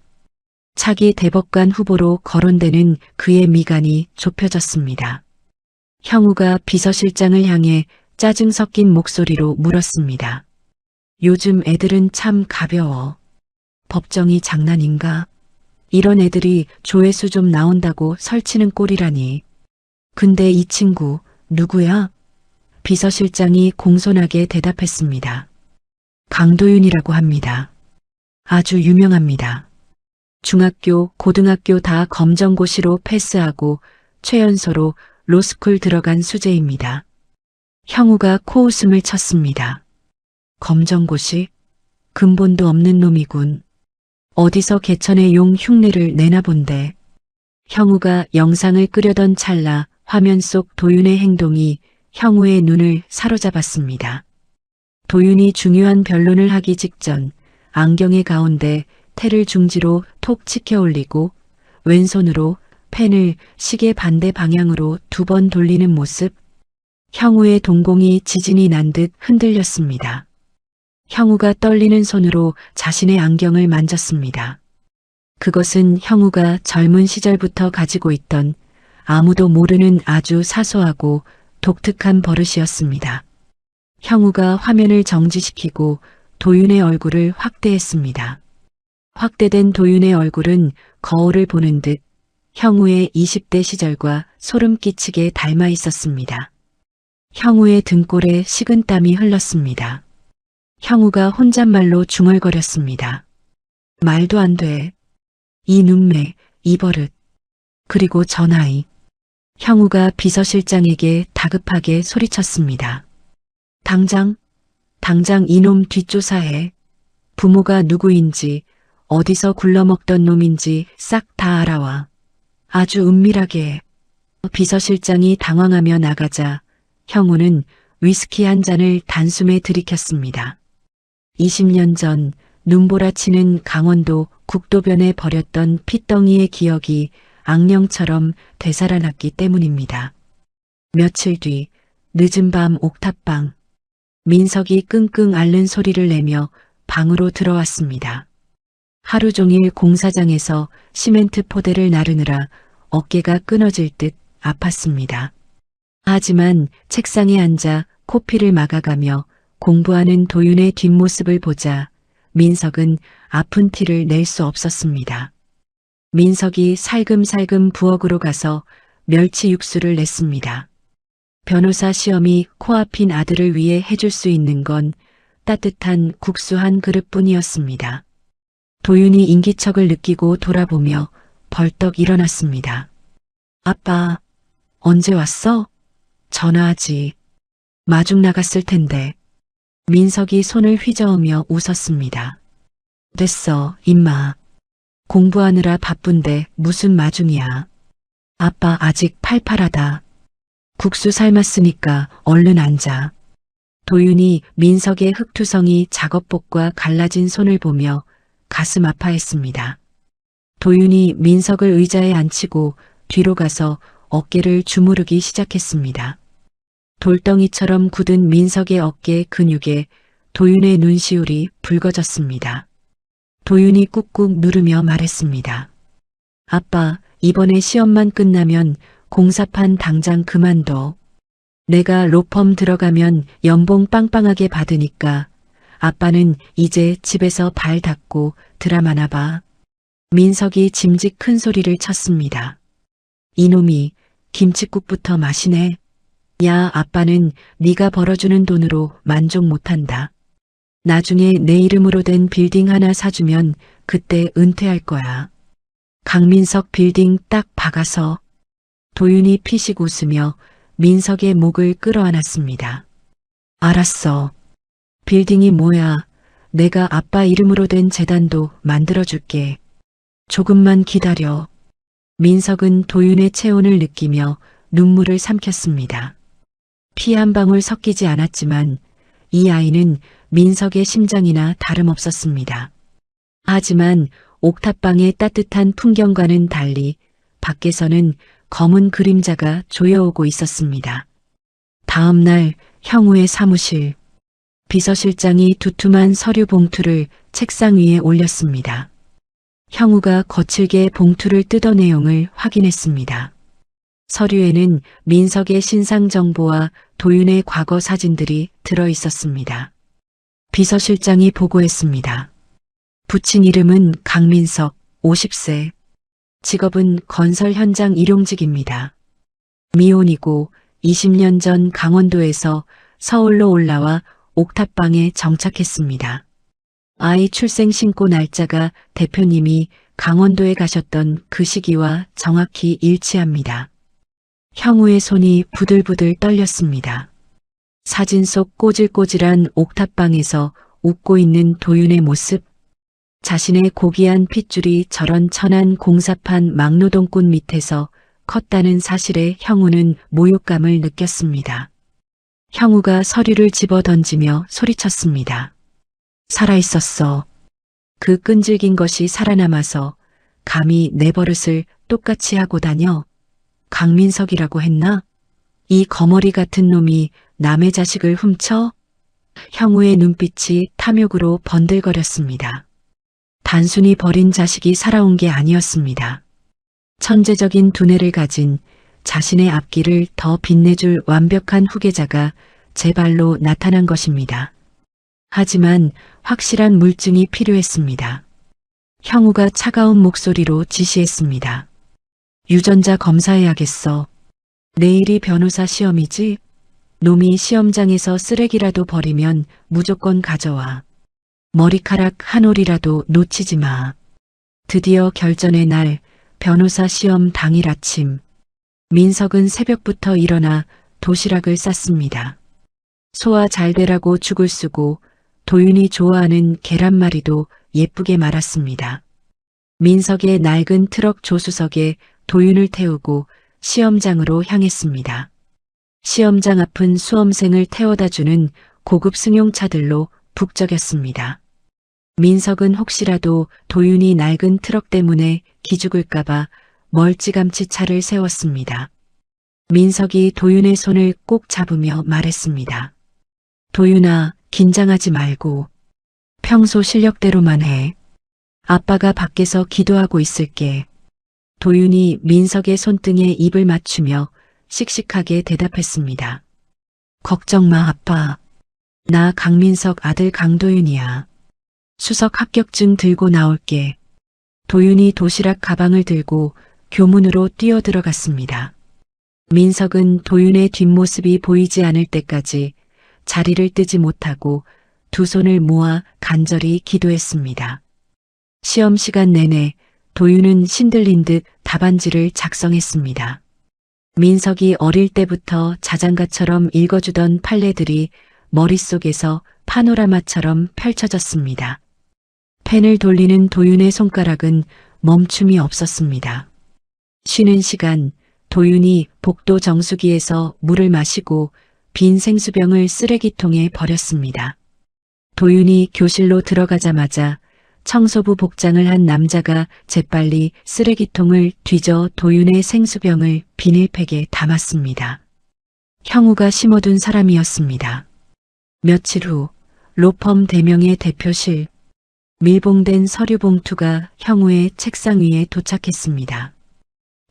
차기 대법관 후보로 거론되는 그의 미간이 좁혀졌습니다. 형우가 비서실장을 향해 짜증 섞인 목소리로 물었습니다. 요즘 애들은 참 가벼워. 법정이 장난인가? 이런 애들이 조회수 좀 나온다고 설치는 꼴이라니. 근데 이 친구 누구야? 비서실장이 공손하게 대답했습니다. 강도윤이라고 합니다. 아주 유명합니다. 중학교, 고등학교 다 검정고시로 패스하고 최연소로 로스쿨 들어간 수재입니다. 형우가 코웃음을 쳤습니다. 검정고시? 근본도 없는 놈이군. 어디서 개천의 용 흉내를 내나 본데. 형우가 영상을 끄려던 찰나 화면 속 도윤의 행동이 형우의 눈을 사로잡았습니다. 도윤이 중요한 변론을 하기 직전 안경의 가운데 테를 중지로 톡 치켜 올리고 왼손으로 펜을 시계 반대 방향으로 2번 돌리는 모습. 형우의 동공이 지진이 난 듯 흔들렸습니다. 형우가 떨리는 손으로 자신의 안경을 만졌습니다. 그것은 형우가 젊은 시절부터 가지고 있던 아무도 모르는 아주 사소하고 독특한 버릇이었습니다. 형우가 화면을 정지시키고 도윤의 얼굴을 확대했습니다. 확대된 도윤의 얼굴은 거울을 보는 듯 형우의 20대 시절과 소름 끼치게 닮아 있었습니다. 형우의 등골에 식은땀이 흘렀습니다. 형우가 혼잣말로 중얼거렸습니다. 말도 안 돼. 이 눈매, 이 버릇, 그리고 저 나이. 형우가 비서실장에게 다급하게 소리쳤습니다. 당장 이놈 뒷조사해. 부모가 누구인지, 어디서 굴러먹던 놈인지 싹 다 알아와. 아주 은밀하게. 비서실장이 당황하며 나가자 형우는 위스키 한 잔을 단숨에 들이켰습니다. 20년 전 눈보라치는 강원도 국도변에 버렸던 핏덩이의 기억이 악령처럼 되살아났기 때문입니다. 며칠 뒤 늦은 밤 옥탑방. 민석이 끙끙 앓는 소리를 내며 방으로 들어왔습니다. 하루 종일 공사장에서 시멘트 포대를 나르느라 어깨가 끊어질 듯 아팠습니다. 하지만 책상에 앉아 코피를 막아가며 공부하는 도윤의 뒷모습을 보자 민석은 아픈 티를 낼 수 없었습니다. 민석이 살금살금 부엌으로 가서 멸치 육수를 냈습니다. 변호사 시험이 코앞인 아들을 위해 해줄 수 있는 건 따뜻한 국수 한 그릇뿐이었습니다. 도윤이 인기척을 느끼고 돌아보며 벌떡 일어났습니다. 아빠, 언제 왔어? 전화하지. 마중 나갔을 텐데. 민석이 손을 휘저으며 웃었습니다. 됐어, 임마. 공부하느라 바쁜데 무슨 마중이야. 아빠 아직 팔팔하다. 국수 삶았으니까 얼른 앉아. 도윤이 민석의 흙투성이 작업복과 갈라진 손을 보며 가슴 아파했습니다. 도윤이 민석을 의자에 앉히고 뒤로 가서 어깨를 주무르기 시작했습니다. 돌덩이처럼 굳은 민석의 어깨 근육에 도윤의 눈시울이 붉어졌습니다. 도윤이 꾹꾹 누르며 말했습니다. 아빠, 이번에 시험만 끝나면 공사판 당장 그만둬. 내가 로펌 들어가면 연봉 빵빵하게 받으니까 아빠는 이제 집에서 발 닦고 드라마나 봐. 민석이 짐짓 큰 소리를 쳤습니다. 이놈이 김칫국부터 마시네. 야, 아빠는 네가 벌어주는 돈으로 만족 못한다. 나중에 내 이름으로 된 빌딩 하나 사주면 그때 은퇴할 거야. 강민석 빌딩 딱 박아서. 도윤이 피식 웃으며 민석의 목을 끌어안았습니다. 알았어. 빌딩이 뭐야. 내가 아빠 이름으로 된 재단도 만들어줄게. 조금만 기다려. 민석은 도윤의 체온을 느끼며 눈물을 삼켰습니다. 피 한 방울 섞이지 않았지만 이 아이는 민석의 심장이나 다름없었습니다. 하지만 옥탑방의 따뜻한 풍경과는 달리 밖에서는 검은 그림자가 조여오고 있었습니다. 다음 날 형우의 사무실. 비서실장이 두툼한 서류 봉투를 책상 위에 올렸습니다. 형우가 거칠게 봉투를 뜯어 내용을 확인했습니다. 서류에는 민석의 신상 정보와 도윤의 과거 사진들이 들어 있었습니다. 비서실장이 보고했습니다. 붙인 이름은 강민석, 50세. 직업은 건설 현장 일용직입니다. 미혼이고 20년 전 강원도에서 서울로 올라와 옥탑방에 정착했습니다. 아이 출생 신고 날짜가 대표님이 강원도에 가셨던 그 시기와 정확히 일치합니다. 형우의 손이 부들부들 떨렸습니다. 사진 속 꼬질꼬질한 옥탑방에서 웃고 있는 도윤의 모습, 자신의 고귀한 핏줄이 저런 천한 공사판 막노동꾼 밑에서 컸다는 사실에 형우는 모욕감을 느꼈습니다. 형우가 서류를 집어 던지며 소리쳤습니다. 살아있었어. 그 끈질긴 것이 살아남아서 감히 내 버릇을 똑같이 하고 다녀. 강민석이라고 했나? 이 거머리 같은 놈이 남의 자식을 훔쳐? 형우의 눈빛이 탐욕으로 번들거렸습니다. 단순히 버린 자식이 살아온 게 아니었습니다. 천재적인 두뇌를 가진 자신의 앞길을 더 빛내줄 완벽한 후계자가 제 발로 나타난 것입니다. 하지만 확실한 물증이 필요했습니다. 형우가 차가운 목소리로 지시했습니다. 유전자 검사해야겠어. 내일이 변호사 시험이지? 놈이 시험장에서 쓰레기라도 버리면 무조건 가져와. 머리카락 한 올이라도 놓치지 마. 드디어 결전의 날, 변호사 시험 당일 아침. 민석은 새벽부터 일어나 도시락을 쌌습니다. 소화 잘 되라고 죽을 쓰고 도윤이 좋아하는 계란말이도 예쁘게 말았습니다. 민석의 낡은 트럭 조수석에 도윤을 태우고 시험장으로 향했습니다. 시험장 앞은 수험생을 태워다주는 고급 승용차들로 북적였습니다. 민석은 혹시라도 도윤이 낡은 트럭 때문에 기죽을까봐 멀찌감치 차를 세웠습니다. 민석이 도윤의 손을 꼭 잡으며 말했습니다. 도윤아, 긴장하지 말고 평소 실력대로만 해. 아빠가 밖에서 기도하고 있을게. 도윤이 민석의 손등에 입을 맞추며 씩씩하게 대답했습니다. 걱정 마, 아빠. 나 강민석 아들 강도윤이야. 수석 합격증 들고 나올게. 도윤이 도시락 가방을 들고 교문으로 뛰어들어갔습니다. 민석은 도윤의 뒷모습이 보이지 않을 때까지 자리를 뜨지 못하고 두 손을 모아 간절히 기도했습니다. 시험 시간 내내 도윤은 신들린 듯 답안지를 작성했습니다. 민석이 어릴 때부터 자장가처럼 읽어주던 판례들이 머릿속에서 파노라마처럼 펼쳐졌습니다. 펜을 돌리는 도윤의 손가락은 멈춤이 없었습니다. 쉬는 시간 도윤이 복도 정수기에서 물을 마시고 빈 생수병을 쓰레기통에 버렸습니다. 도윤이 교실로 들어가자마자 청소부 복장을 한 남자가 재빨리 쓰레기통을 뒤져 도윤의 생수병을 비닐팩에 담았습니다. 형우가 심어둔 사람이었습니다. 며칠 후 로펌 대명의 대표실, 밀봉된 서류 봉투가 형우의 책상 위에 도착했습니다.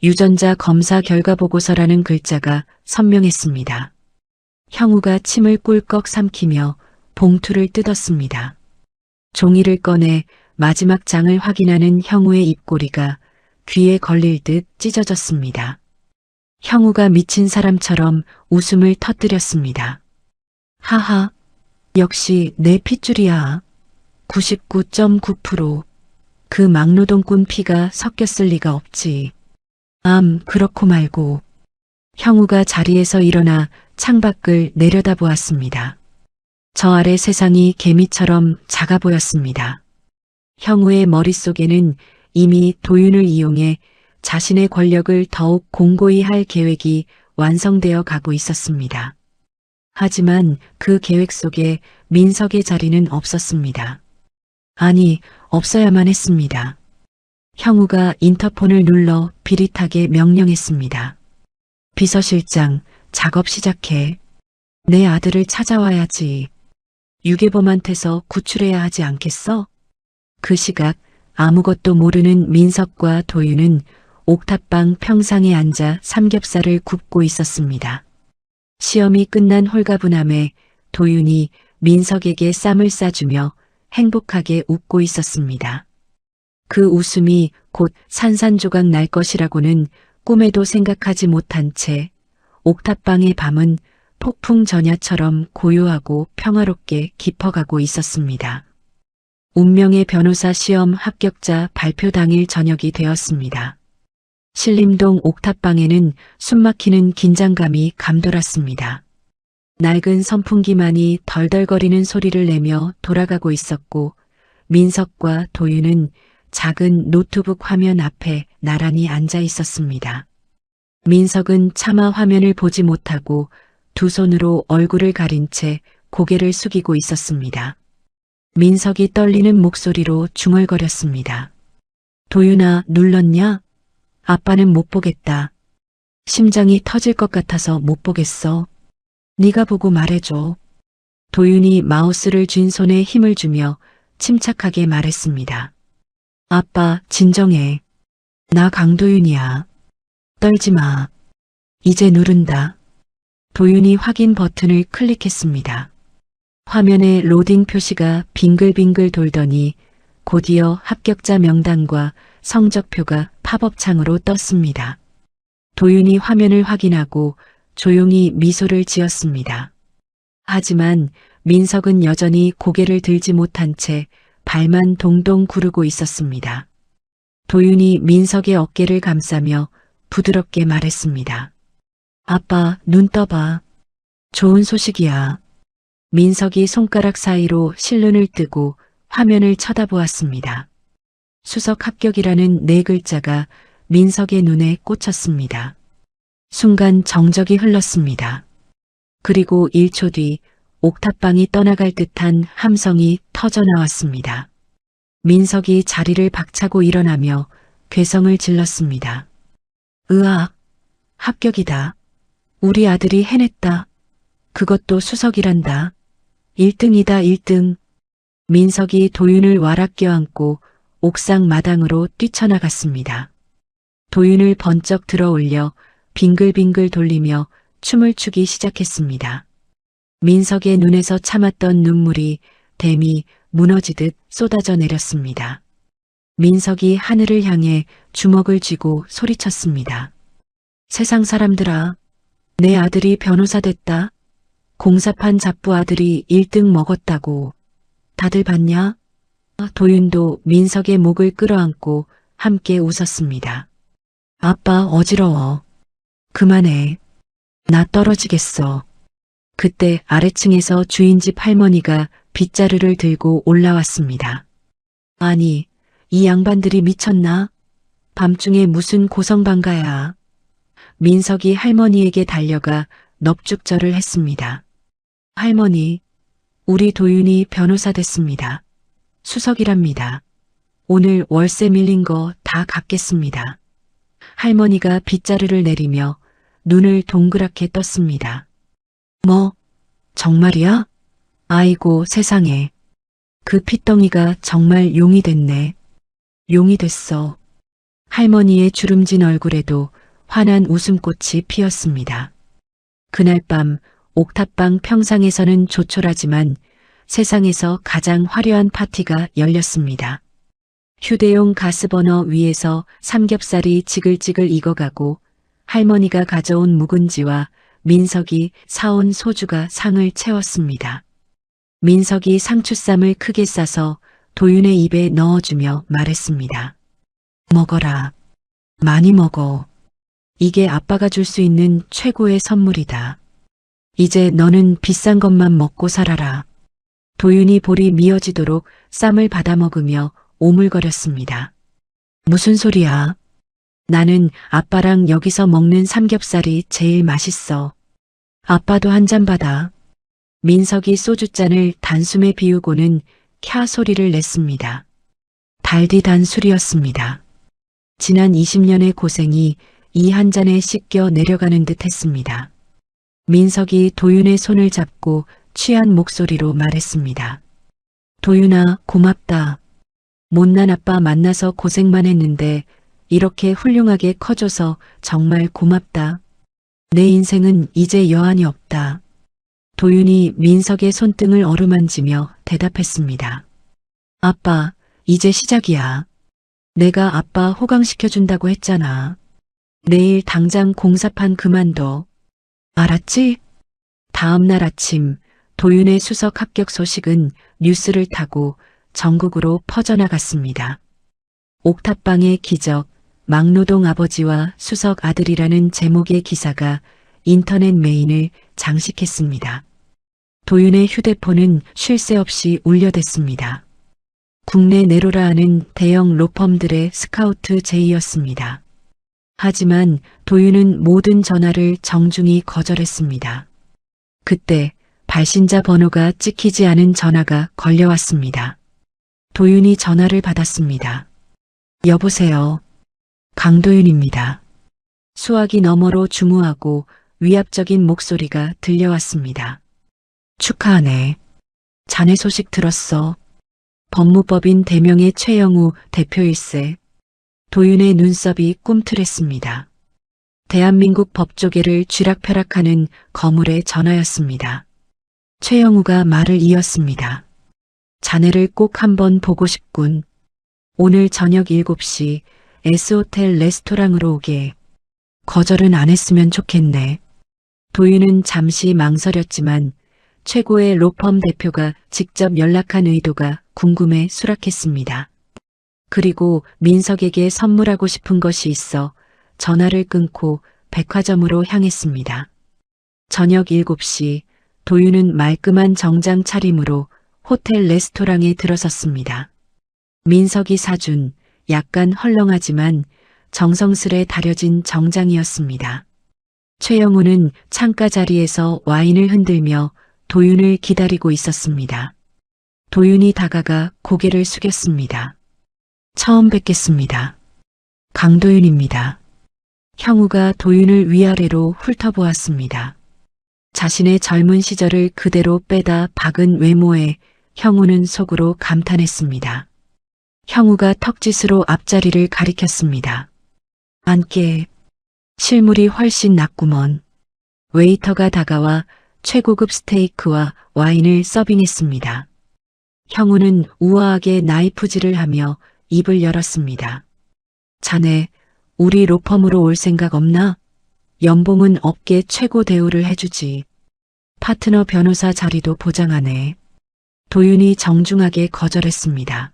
유전자 검사 결과 보고서라는 글자가 선명했습니다. 형우가 침을 꿀꺽 삼키며 봉투를 뜯었습니다. 종이를 꺼내 마지막 장을 확인하는 형우의 입꼬리가 귀에 걸릴 듯 찢어졌습니다. 형우가 미친 사람처럼 웃음을 터뜨렸습니다. 하하, 역시 내 핏줄이야. 99.9%. 그 막노동꾼 피가 섞였을 리가 없지. 그렇고 말고. 형우가 자리에서 일어나 창밖을 내려다보았습니다. 저 아래 세상이 개미처럼 작아 보였습니다. 형우의 머릿속에는 이미 도윤을 이용해 자신의 권력을 더욱 공고히 할 계획이 완성되어 가고 있었습니다. 하지만 그 계획 속에 민석의 자리는 없었습니다. 아니, 없어야만 했습니다. 형우가 인터폰을 눌러 비릿하게 명령했습니다. 비서실장, 작업 시작해. 내 아들을 찾아와야지. 유괴범한테서 구출해야 하지 않겠어? 그 시각 아무것도 모르는 민석과 도윤은 옥탑방 평상에 앉아 삼겹살을 굽고 있었습니다. 시험이 끝난 홀가분함에 도윤이 민석에게 쌈을 싸주며 행복하게 웃고 있었습니다. 그 웃음이 곧 산산조각 날 것이라고는 꿈에도 생각하지 못한 채 옥탑방의 밤은 폭풍 전야처럼 고요하고 평화롭게 깊어가고 있었습니다. 운명의 변호사 시험 합격자 발표 당일 저녁이 되었습니다. 신림동 옥탑방에는 숨막히는 긴장감이 감돌았습니다. 낡은 선풍기만이 덜덜거리는 소리를 내며 돌아가고 있었고 민석과 도윤은 작은 노트북 화면 앞에 나란히 앉아 있었습니다. 민석은 차마 화면을 보지 못하고 두 손으로 얼굴을 가린 채 고개를 숙이고 있었습니다. 민석이 떨리는 목소리로 중얼거렸습니다. 도윤아, 눌렀냐? 아빠는 못 보겠다. 심장이 터질 것 같아서 못 보겠어. 네가 보고 말해줘. 도윤이 마우스를 쥔 손에 힘을 주며 침착하게 말했습니다. 아빠, 진정해. 나 강도윤이야. 떨지 마. 이제 누른다. 도윤이 확인 버튼을 클릭했습니다. 화면에 로딩 표시가 빙글빙글 돌더니 곧이어 합격자 명단과 성적표가 팝업 창으로 떴습니다. 도윤이 화면을 확인하고 조용히 미소를 지었습니다. 하지만 민석은 여전히 고개를 들지 못한 채 발만 동동 구르고 있었습니다. 도윤이 민석의 어깨를 감싸며 부드럽게 말했습니다. 아빠, 눈 떠봐. 좋은 소식이야. 민석이 손가락 사이로 실눈을 뜨고 화면을 쳐다보았습니다. 수석 합격이라는 네 글자가 민석의 눈에 꽂혔습니다. 순간 정적이 흘렀습니다. 그리고 1초 뒤 옥탑방이 떠나갈 듯한 함성이 터져 나왔습니다. 민석이 자리를 박차고 일어나며 괴성을 질렀습니다. 으악, 합격이다. 우리 아들이 해냈다. 그것도 수석이란다. 1등이다 1등. 민석이 도윤을 와락 껴안고 옥상 마당으로 뛰쳐나갔습니다. 도윤을 번쩍 들어올려 빙글빙글 돌리며 춤을 추기 시작했습니다. 민석의 눈에서 참았던 눈물이 댐이 무너지듯 쏟아져 내렸습니다. 민석이 하늘을 향해 주먹을 쥐고 소리쳤습니다. 세상 사람들아, 내 아들이 변호사 됐다. 공사판 잡부 아들이 1등 먹었다고. 다들 봤냐? 도윤도 민석의 목을 끌어안고 함께 웃었습니다. 아빠 어지러워. 그만해. 나 떨어지겠어. 그때 아래층에서 주인집 할머니가 빗자루를 들고 올라왔습니다. 아니, 이 양반들이 미쳤나? 밤중에 무슨 고성방가야. 민석이 할머니에게 달려가 넙죽절을 했습니다. 할머니, 우리 도윤이 변호사 됐습니다. 수석이랍니다. 오늘 월세 밀린 거 다 갚겠습니다. 할머니가 빗자루를 내리며 눈을 동그랗게 떴습니다. 뭐, 정말이야? 아이고 세상에. 그 핏덩이가 정말 용이 됐네. 용이 됐어. 할머니의 주름진 얼굴에도 환한 웃음꽃이 피었습니다. 그날 밤 옥탑방 평상에서는 조촐하지만 세상에서 가장 화려한 파티가 열렸습니다. 휴대용 가스버너 위에서 삼겹살이 지글지글 익어가고 할머니가 가져온 묵은지와 민석이 사온 소주가 상을 채웠습니다. 민석이 상추쌈을 크게 싸서 도윤의 입에 넣어주며 말했습니다. 먹어라. 많이 먹어. 이게 아빠가 줄 수 있는 최고의 선물이다. 이제 너는 비싼 것만 먹고 살아라. 도윤이 볼이 미어지도록 쌈을 받아먹으며 오물거렸습니다. 무슨 소리야? 나는 아빠랑 여기서 먹는 삼겹살이 제일 맛있어. 아빠도 한 잔 받아. 민석이 소주잔을 단숨에 비우고는 캬 소리를 냈습니다. 달디단 술이었습니다. 지난 20년의 고생이 이 한 잔에 씻겨 내려가는 듯 했습니다. 민석이 도윤의 손을 잡고 취한 목소리로 말했습니다. 도윤아, 고맙다. 못난 아빠 만나서 고생만 했는데 이렇게 훌륭하게 커줘서 정말 고맙다. 내 인생은 이제 여한이 없다. 도윤이 민석의 손등을 어루만지며 대답했습니다. 아빠, 이제 시작이야. 내가 아빠 호강시켜준다고 했잖아. 내일 당장 공사판 그만둬. 알았지? 다음 날 아침 도윤의 수석 합격 소식은 뉴스를 타고 전국으로 퍼져나갔습니다. 옥탑방의 기적, 막노동 아버지와 수석 아들이라는 제목의 기사가 인터넷 메인을 장식했습니다. 도윤의 휴대폰은 쉴 새 없이 울려댔습니다. 국내 내로라 하는 대형 로펌들의 스카우트 제의였습니다. 하지만 도윤은 모든 전화를 정중히 거절했습니다. 그때 발신자 번호가 찍히지 않은 전화가 걸려왔습니다. 도윤이 전화를 받았습니다. 여보세요. 강도윤입니다. 수화기 너머로 중후하고 위압적인 목소리가 들려왔습니다. 축하하네. 자네 소식 들었어. 법무법인 대명의 최영우 대표일세. 도윤의 눈썹이 꿈틀했습니다. 대한민국 법조계를 쥐락펴락하는 거물의 전화였습니다. 최영우가 말을 이었습니다. 자네를 꼭 한번 보고 싶군. 오늘 저녁 7시 S호텔 레스토랑으로 오게. 거절은 안 했으면 좋겠네. 도윤은 잠시 망설였지만 최고의 로펌 대표가 직접 연락한 의도가 궁금해 수락했습니다. 그리고 민석에게 선물하고 싶은 것이 있어 전화를 끊고 백화점으로 향했습니다. 저녁 7시 도윤은 말끔한 정장 차림으로 호텔 레스토랑에 들어섰습니다. 민석이 사준 약간 헐렁하지만 정성스레 다려진 정장이었습니다. 최영우는 창가 자리에서 와인을 흔들며 도윤을 기다리고 있었습니다. 도윤이 다가가 고개를 숙였습니다. 처음 뵙겠습니다. 강도윤입니다. 형우가 도윤을 위아래로 훑어보았습니다. 자신의 젊은 시절을 그대로 빼다 박은 외모에 형우는 속으로 감탄했습니다. 형우가 턱짓으로 앞자리를 가리켰습니다. 앉게. 실물이 훨씬 낫구먼. 웨이터가 다가와 최고급 스테이크와 와인을 서빙했습니다. 형우는 우아하게 나이프질을 하며 입을 열었습니다. 자네, 우리 로펌으로 올 생각 없나? 연봉은 업계 최고 대우를 해주지. 파트너 변호사 자리도 보장하네. 도윤이 정중하게 거절했습니다.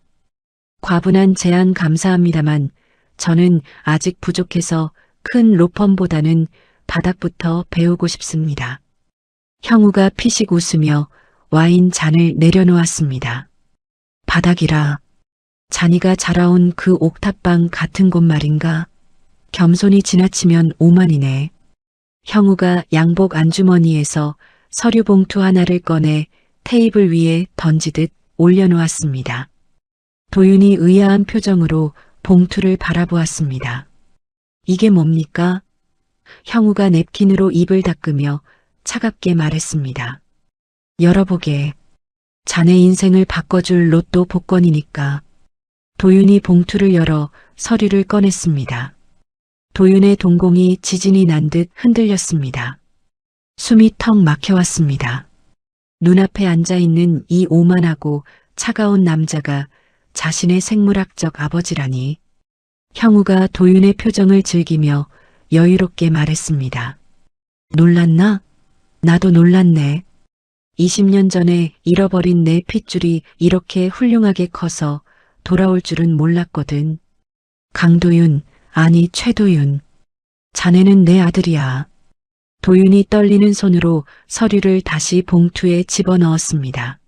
과분한 제안 감사합니다만 저는 아직 부족해서 큰 로펌보다는 바닥부터 배우고 싶습니다. 형우가 피식 웃으며 와인 잔을 내려놓았습니다. 바닥이라. 자니가 자라온 그 옥탑방 같은 곳 말인가? 겸손이 지나치면 오만이네. 형우가 양복 안주머니에서 서류 봉투 하나를 꺼내 테이블 위에 던지듯 올려놓았습니다. 도윤이 의아한 표정으로 봉투를 바라보았습니다. 이게 뭡니까? 형우가 냅킨으로 입을 닦으며 차갑게 말했습니다. 열어보게. 자네 인생을 바꿔줄 로또 복권이니까. 도윤이 봉투를 열어 서류를 꺼냈습니다. 도윤의 동공이 지진이 난 듯 흔들렸습니다. 숨이 턱 막혀왔습니다. 눈앞에 앉아있는 이 오만하고 차가운 남자가 자신의 생물학적 아버지라니. 형우가 도윤의 표정을 즐기며 여유롭게 말했습니다. 놀랐나? 나도 놀랐네. 20년 전에 잃어버린 내 핏줄이 이렇게 훌륭하게 커서 돌아올 줄은 몰랐거든. 강도윤, 아니 최도윤. 자네는 내 아들이야. 도윤이 떨리는 손으로 서류를 다시 봉투에 집어넣었습니다.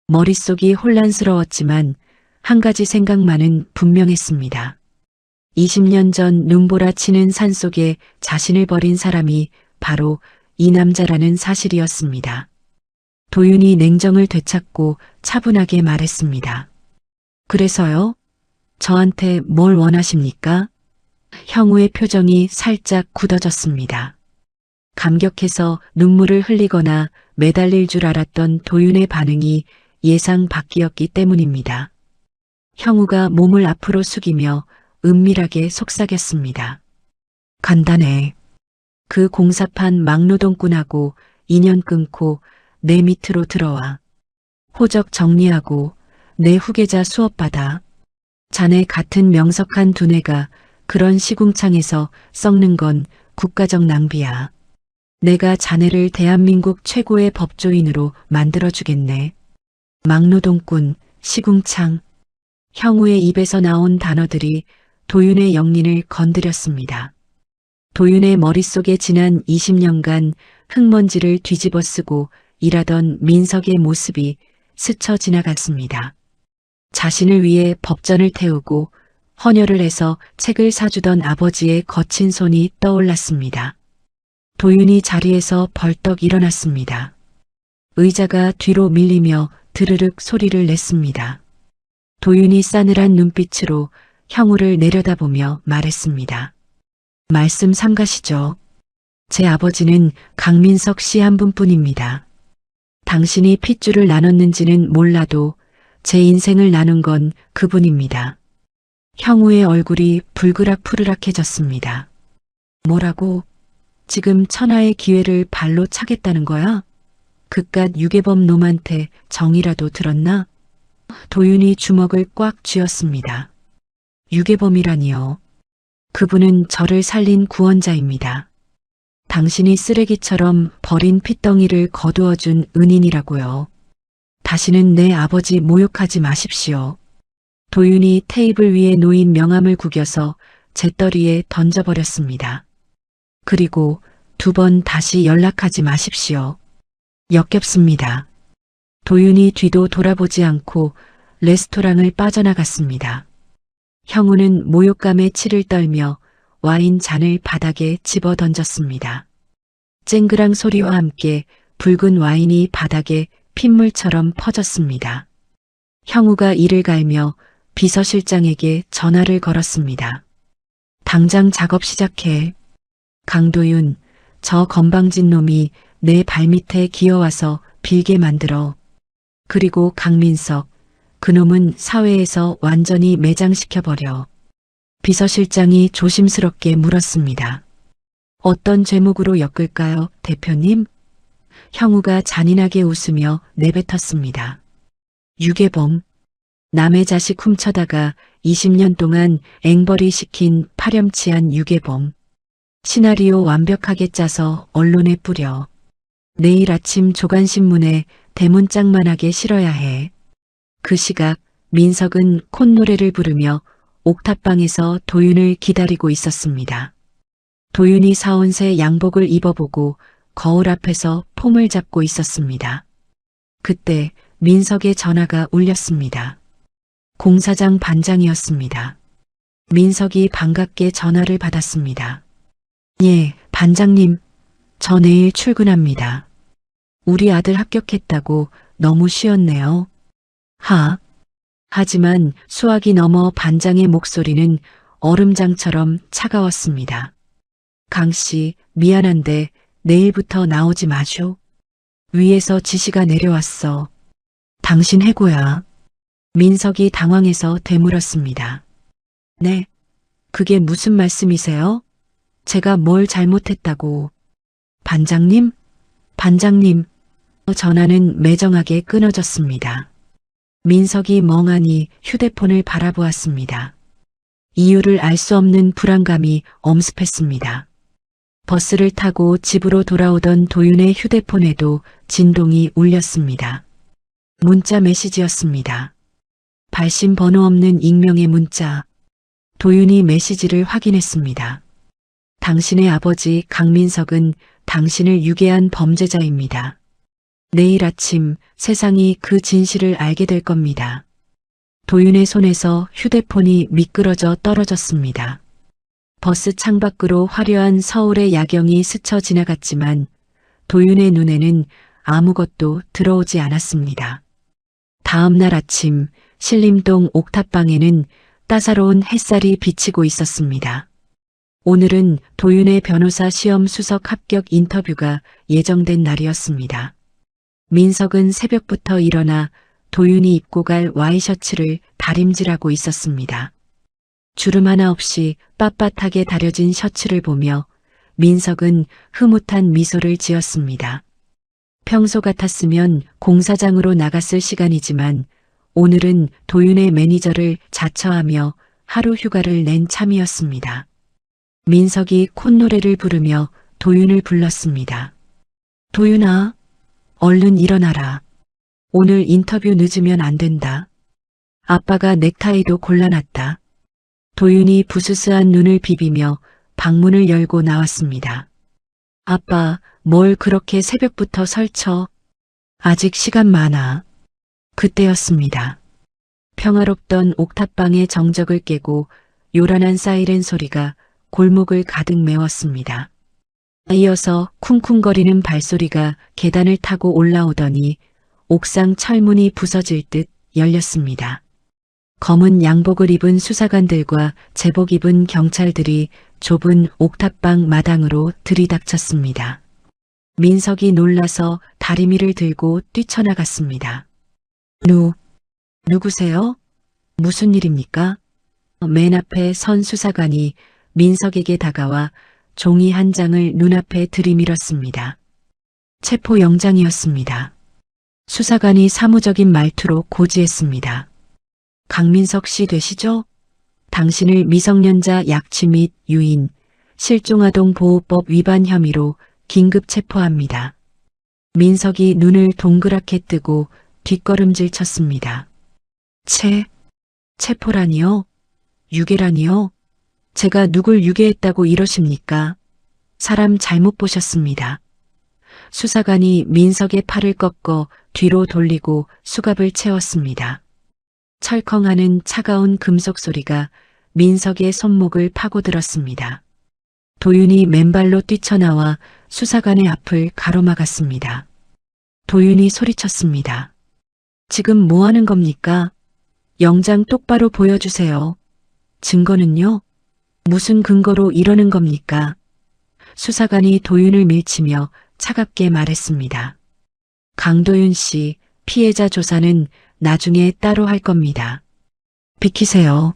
머릿속이 혼란스러웠지만 한 가지 생각만은 분명했습니다. 20년 전 눈보라 치는 산속에 자신을 버린 사람이 바로 이 남자라는 사실이었습니다. 도윤이 냉정을 되찾고 차분하게 말했습니다. 그래서요? 저한테 뭘 원하십니까? 형우의 표정이 살짝 굳어졌습니다. 감격해서 눈물을 흘리거나 매달릴 줄 알았던 도윤의 반응이 예상 밖이었기 때문입니다. 형우가 몸을 앞으로 숙이며 은밀하게 속삭였습니다. 간단해. 그 공사판 막노동꾼하고 인연 끊고 내 밑으로 들어와. 호적 정리하고 내 후계자 수업받아. 자네 같은 명석한 두뇌가 그런 시궁창에서 썩는 건 국가적 낭비야. 내가 자네를 대한민국 최고의 법조인으로 만들어주겠네. 막노동꾼, 시궁창. 형우의 입에서 나온 단어들이 도윤의 영린을 건드렸습니다. 도윤의 머릿속에 지난 20년간 흙먼지를 뒤집어 쓰고 일하던 민석의 모습이 스쳐 지나갔습니다. 자신을 위해 법전을 태우고 헌혈을 해서 책을 사주던 아버지의 거친 손이 떠올랐습니다. 도윤이 자리에서 벌떡 일어났습니다. 의자가 뒤로 밀리며 드르륵 소리를 냈습니다. 도윤이 싸늘한 눈빛으로 형우를 내려다보며 말했습니다. 말씀 삼가시죠. 제 아버지는 강민석 씨 한 분뿐입니다. 당신이 핏줄을 나눴는지는 몰라도 제 인생을 나눈 건 그분입니다. 형우의 얼굴이 불그락푸르락해졌습니다. 뭐라고? 지금 천하의 기회를 발로 차겠다는 거야? 그깟 유괴범 놈한테 정이라도 들었나? 도윤이 주먹을 꽉 쥐었습니다. 유괴범이라니요. 그분은 저를 살린 구원자입니다. 당신이 쓰레기처럼 버린 핏덩이를 거두어준 은인이라고요. 다시는 내 아버지 모욕하지 마십시오. 도윤이 테이블 위에 놓인 명함을 구겨서 재떨이에 던져버렸습니다. 그리고 2번 다시 연락하지 마십시오. 역겹습니다. 도윤이 뒤도 돌아보지 않고 레스토랑을 빠져나갔습니다. 형우는 모욕감에 치를 떨며 와인 잔을 바닥에 집어 던졌습니다. 쨍그랑 소리와 함께 붉은 와인이 바닥에 핏물처럼 퍼졌습니다. 형우가 이를 갈며 비서실장에게 전화를 걸었습니다. 당장 작업 시작해. 강도윤, 저 건방진 놈이 내 발밑에 기어와서 빌게 만들어. 그리고 강민석, 그놈은 사회에서 완전히 매장시켜버려. 비서실장이 조심스럽게 물었습니다. 어떤 죄목으로 엮을까요, 대표님? 형우가 잔인하게 웃으며 내뱉었습니다. 유괴범. 남의 자식 훔쳐다가 20년 동안 앵벌이 시킨 파렴치한 유괴범. 시나리오 완벽하게 짜서 언론에 뿌려. 내일 아침 조간신문에 대문짝만하게 실어야 해. 그 시각 민석은 콧노래를 부르며 옥탑방에서 도윤을 기다리고 있었습니다. 도윤이 사온 새 양복을 입어보고 거울 앞에서 폼을 잡고 있었습니다. 그때 민석의 전화가 울렸습니다. 공사장 반장이었습니다. 민석이 반갑게 전화를 받았습니다. 예, 반장님, 저 내일 출근합니다. 우리 아들 합격했다고 너무 쉬었네요. 하지만 수학이 넘어 반장의 목소리는 얼음장처럼 차가웠습니다. 강씨, 미안한데 내일부터 나오지 마쇼. 위에서 지시가 내려왔어. 당신 해고야. 민석이 당황해서 되물었습니다. 네, 그게 무슨 말씀이세요? 제가 뭘 잘못했다고. 반장님? 반장님. 전화는 매정하게 끊어졌습니다. 민석이 멍하니 휴대폰을 바라보았습니다. 이유를 알 수 없는 불안감이 엄습했습니다. 버스를 타고 집으로 돌아오던 도윤의 휴대폰에도 진동이 울렸습니다. 문자 메시지였습니다. 발신 번호 없는 익명의 문자. 도윤이 메시지를 확인했습니다. 당신의 아버지 강민석은 당신을 유괴한 범죄자입니다. 내일 아침 세상이 그 진실을 알게 될 겁니다. 도윤의 손에서 휴대폰이 미끄러져 떨어졌습니다. 버스 창밖으로 화려한 서울의 야경이 스쳐 지나갔지만 도윤의 눈에는 아무것도 들어오지 않았습니다. 다음 날 아침 신림동 옥탑방에는 따사로운 햇살이 비치고 있었습니다. 오늘은 도윤의 변호사 시험 수석 합격 인터뷰가 예정된 날이었습니다. 민석은 새벽부터 일어나 도윤이 입고 갈 와이셔츠를 다림질하고 있었습니다. 주름 하나 없이 빳빳하게 다려진 셔츠를 보며 민석은 흐뭇한 미소를 지었습니다. 평소 같았으면 공사장으로 나갔을 시간이지만 오늘은 도윤의 매니저를 자처하며 하루 휴가를 낸 참이었습니다. 민석이 콧노래를 부르며 도윤을 불렀습니다. 도윤아, 얼른 일어나라. 오늘 인터뷰 늦으면 안 된다. 아빠가 넥타이도 골라놨다. 도윤이 부스스한 눈을 비비며 방문을 열고 나왔습니다. 아빠, 뭘 그렇게 새벽부터 설쳐? 아직 시간 많아. 그때였습니다. 평화롭던 옥탑방의 정적을 깨고 요란한 사이렌 소리가 골목을 가득 메웠습니다. 이어서 쿵쿵거리는 발소리가 계단을 타고 올라오더니 옥상 철문이 부서질 듯 열렸습니다. 검은 양복을 입은 수사관들과 제복 입은 경찰들이 좁은 옥탑방 마당으로 들이닥쳤습니다. 민석이 놀라서 다리미를 들고 뛰쳐나갔습니다. 누구세요? 무슨 일입니까? 맨 앞에 선 수사관이 민석에게 다가와 종이 한 장을 눈앞에 들이밀었습니다. 체포영장이었습니다. 수사관이 사무적인 말투로 고지했습니다. 강민석 씨 되시죠? 당신을 미성년자 약취 및 유인, 실종아동 보호법 위반 혐의로 긴급 체포합니다. 민석이 눈을 동그랗게 뜨고 뒷걸음질 쳤습니다. 체포라니요? 유괴라니요? 제가 누굴 유괴했다고 이러십니까? 사람 잘못 보셨습니다. 수사관이 민석의 팔을 꺾어 뒤로 돌리고 수갑을 채웠습니다. 철컹하는 차가운 금속 소리가 민석의 손목을 파고들었습니다. 도윤이 맨발로 뛰쳐나와 수사관의 앞을 가로막았습니다. 도윤이 소리쳤습니다. 지금 뭐 하는 겁니까? 영장 똑바로 보여주세요. 증거는요? 무슨 근거로 이러는 겁니까? 수사관이 도윤을 밀치며 차갑게 말했습니다. 강도윤 씨, 피해자 조사는 나중에 따로 할 겁니다. 비키세요.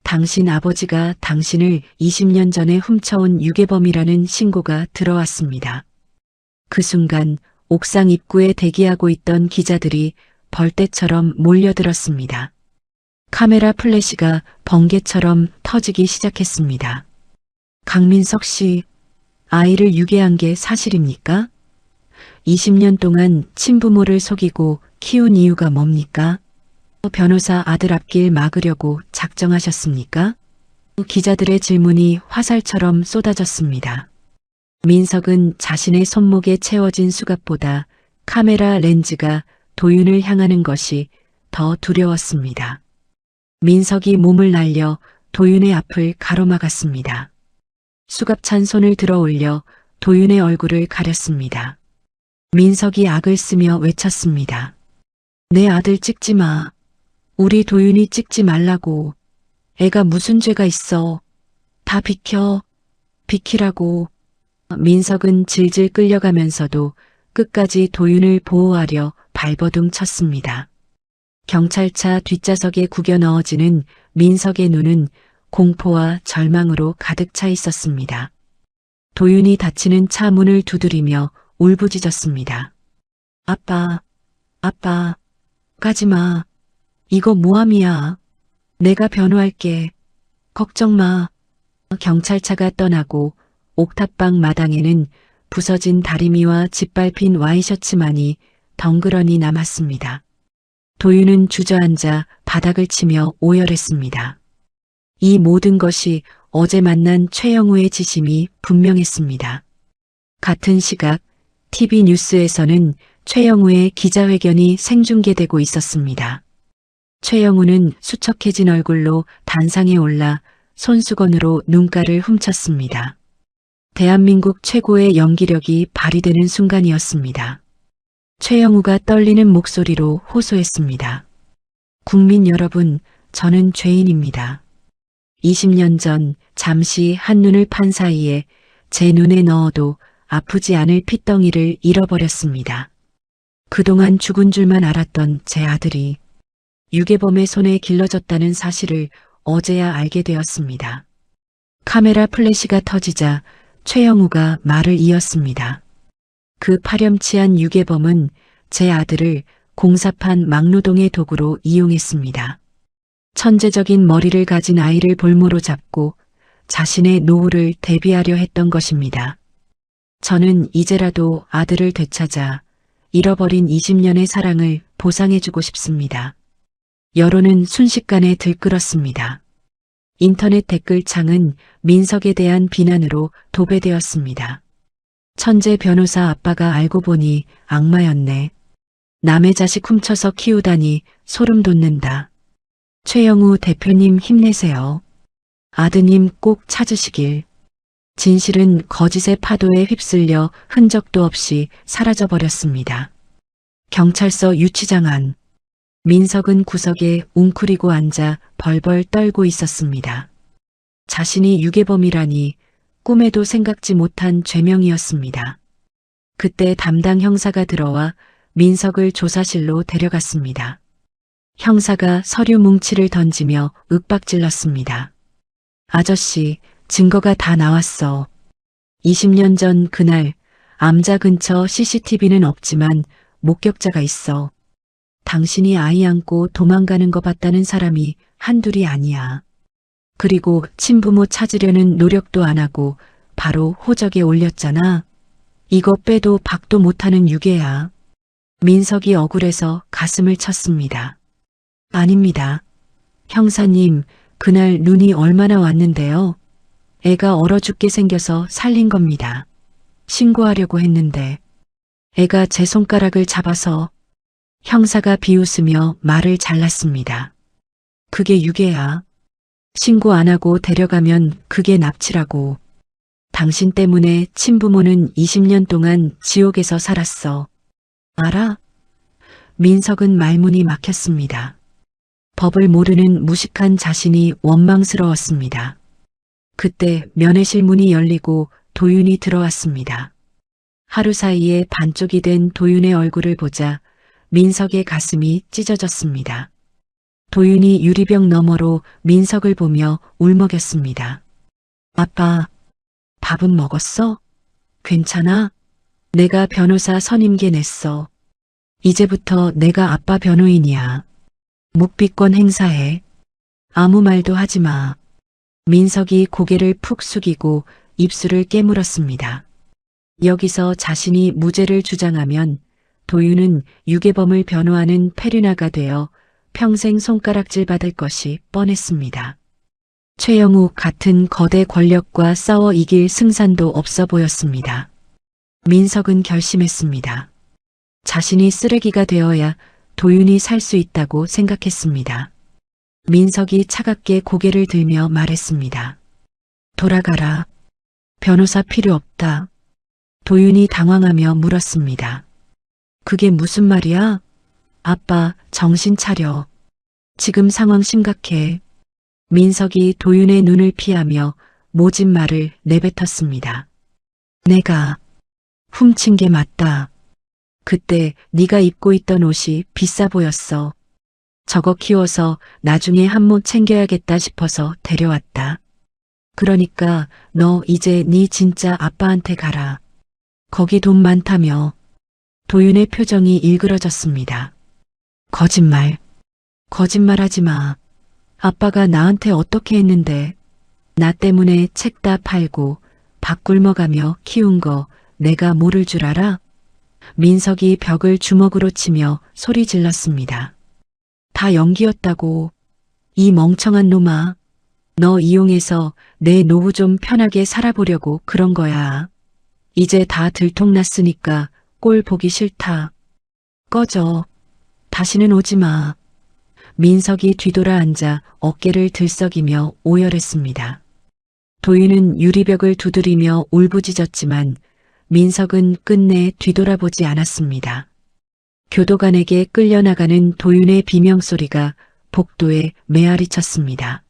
당신 아버지가 당신을 20년 전에 훔쳐온 유괴범이라는 신고가 들어왔습니다. 그 순간 옥상 입구에 대기하고 있던 기자들이 벌떼처럼 몰려들었습니다. 카메라 플래시가 번개처럼 터지기 시작했습니다. 강민석 씨, 아이를 유괴한 게 사실입니까? 20년 동안 친부모를 속이고 키운 이유가 뭡니까? 변호사 아들 앞길 막으려고 작정하셨습니까? 기자들의 질문이 화살처럼 쏟아졌습니다. 민석은 자신의 손목에 채워진 수갑보다 카메라 렌즈가 도윤을 향하는 것이 더 두려웠습니다. 민석이 몸을 날려 도윤의 앞을 가로막았습니다. 수갑찬 손을 들어 올려 도윤의 얼굴을 가렸습니다. 민석이 악을 쓰며 외쳤습니다. 내 아들 찍지 마. 우리 도윤이 찍지 말라고. 애가 무슨 죄가 있어. 다 비켜. 비키라고. 민석은 질질 끌려가면서도 끝까지 도윤을 보호하려 발버둥 쳤습니다. 경찰차 뒷좌석에 구겨 넣어지는 민석의 눈은 공포와 절망으로 가득 차 있었습니다. 도윤이 닫히는 차 문을 두드리며 울부짖었습니다. 아빠, 가지마. 이거 모함이야. 내가 변호할게. 걱정 마. 경찰차가 떠나고 옥탑방 마당에는 부서진 다리미와 짓밟힌 와이셔츠만이 덩그러니 남았습니다. 도윤은 주저앉아 바닥을 치며 오열했습니다. 이 모든 것이 어제 만난 최영우의 지심이 분명했습니다. 같은 시각 TV 뉴스에서는 최영우의 기자회견이 생중계되고 있었습니다. 최영우는 수척해진 얼굴로 단상에 올라 손수건으로 눈가를 훔쳤습니다. 대한민국 최고의 연기력이 발휘되는 순간이었습니다. 최영우가 떨리는 목소리로 호소했습니다. 국민 여러분, 저는 죄인입니다. 20년 전 잠시 한눈을 판 사이에 제 눈에 넣어도 아프지 않을 핏덩이를 잃어버렸습니다. 그동안 죽은 줄만 알았던 제 아들이 유괴범의 손에 길러졌다는 사실을 어제야 알게 되었습니다. 카메라 플래시가 터지자 최영우가 말을 이었습니다. 그 파렴치한 유괴범은 제 아들을 공사판 막노동의 도구로 이용했습니다. 천재적인 머리를 가진 아이를 볼모로 잡고 자신의 노후를 대비하려 했던 것입니다. 저는 이제라도 아들을 되찾아 잃어버린 20년의 사랑을 보상해주고 싶습니다. 여론은 순식간에 들끓었습니다. 인터넷 댓글창은 민석에 대한 비난으로 도배되었습니다. 천재 변호사 아빠가 알고 보니 악마였네. 남의 자식 훔쳐서 키우다니 소름 돋는다. 최영우 대표님 힘내세요. 아드님 꼭 찾으시길. 진실은 거짓의 파도에 휩쓸려 흔적도 없이 사라져버렸습니다. 경찰서 유치장 안. 민석은 구석에 웅크리고 앉아 벌벌 떨고 있었습니다. 자신이 유괴범이라니 꿈에도 생각지 못한 죄명이었습니다. 그때 담당 형사가 들어와 민석을 조사실로 데려갔습니다. 형사가 서류 뭉치를 던지며 윽박질렀습니다. 아저씨, 증거가 다 나왔어. 20년 전 그날 암자 근처 CCTV는 없지만 목격자가 있어. 당신이 아이 안고 도망가는 거 봤다는 사람이 한둘이 아니야. 그리고 친부모 찾으려는 노력도 안 하고 바로 호적에 올렸잖아. 이거 빼도 박도 못하는 유괴야. 민석이 억울해서 가슴을 쳤습니다. 아닙니다. 형사님, 그날 눈이 얼마나 왔는데요. 애가 얼어 죽게 생겨서 살린 겁니다. 신고하려고 했는데 애가 제 손가락을 잡아서. 형사가 비웃으며 말을 잘랐습니다. 그게 유괴야. 신고 안 하고 데려가면 그게 납치라고. 당신 때문에 친부모는 20년 동안 지옥에서 살았어. 알아? 민석은 말문이 막혔습니다. 법을 모르는 무식한 자신이 원망스러웠습니다. 그때 면회실 문이 열리고 도윤이 들어왔습니다. 하루 사이에 반쪽이 된 도윤의 얼굴을 보자 민석의 가슴이 찢어졌습니다. 도윤이 유리병 너머로 민석을 보며 울먹였습니다. 아빠, 밥은 먹었어? 괜찮아? 내가 변호사 선임계 냈어. 이제부터 내가 아빠 변호인이야. 묵비권 행사해. 아무 말도 하지 마. 민석이 고개를 푹 숙이고 입술을 깨물었습니다. 여기서 자신이 무죄를 주장하면 도윤은 유괴범을 변호하는 페르나가 되어 평생 손가락질 받을 것이 뻔했습니다. 최영욱 같은 거대 권력과 싸워 이길 승산도 없어 보였습니다. 민석은 결심했습니다. 자신이 쓰레기가 되어야 도윤이 살 수 있다고 생각했습니다. 민석이 차갑게 고개를 들며 말했습니다. 돌아가라. 변호사 필요 없다. 도윤이 당황하며 물었습니다. 그게 무슨 말이야? 아빠, 정신 차려. 지금 상황 심각해. 민석이 도윤의 눈을 피하며 모진 말을 내뱉었습니다. 내가 훔친 게 맞다. 그때 네가 입고 있던 옷이 비싸 보였어. 저거 키워서 나중에 한몫 챙겨야겠다 싶어서 데려왔다. 그러니까 너 이제 네 진짜 아빠한테 가라. 거기 돈 많다며. 도윤의 표정이 일그러졌습니다. 거짓말. 거짓말하지 마. 아빠가 나한테 어떻게 했는데. 나 때문에 책 다 팔고 밥 굶어가며 키운 거 내가 모를 줄 알아? 민석이 벽을 주먹으로 치며 소리 질렀습니다. 다 연기였다고. 이 멍청한 놈아. 너 이용해서 내 노후 좀 편하게 살아보려고 그런 거야. 이제 다 들통났으니까 꼴 보기 싫다. 꺼져. 다시는 오지 마. 민석이 뒤돌아 앉아 어깨를 들썩이며 오열했습니다. 도윤은 유리벽을 두드리며 울부짖었지만 민석은 끝내 뒤돌아보지 않았습니다. 교도관에게 끌려나가는 도윤의 비명소리가 복도에 메아리 쳤습니다.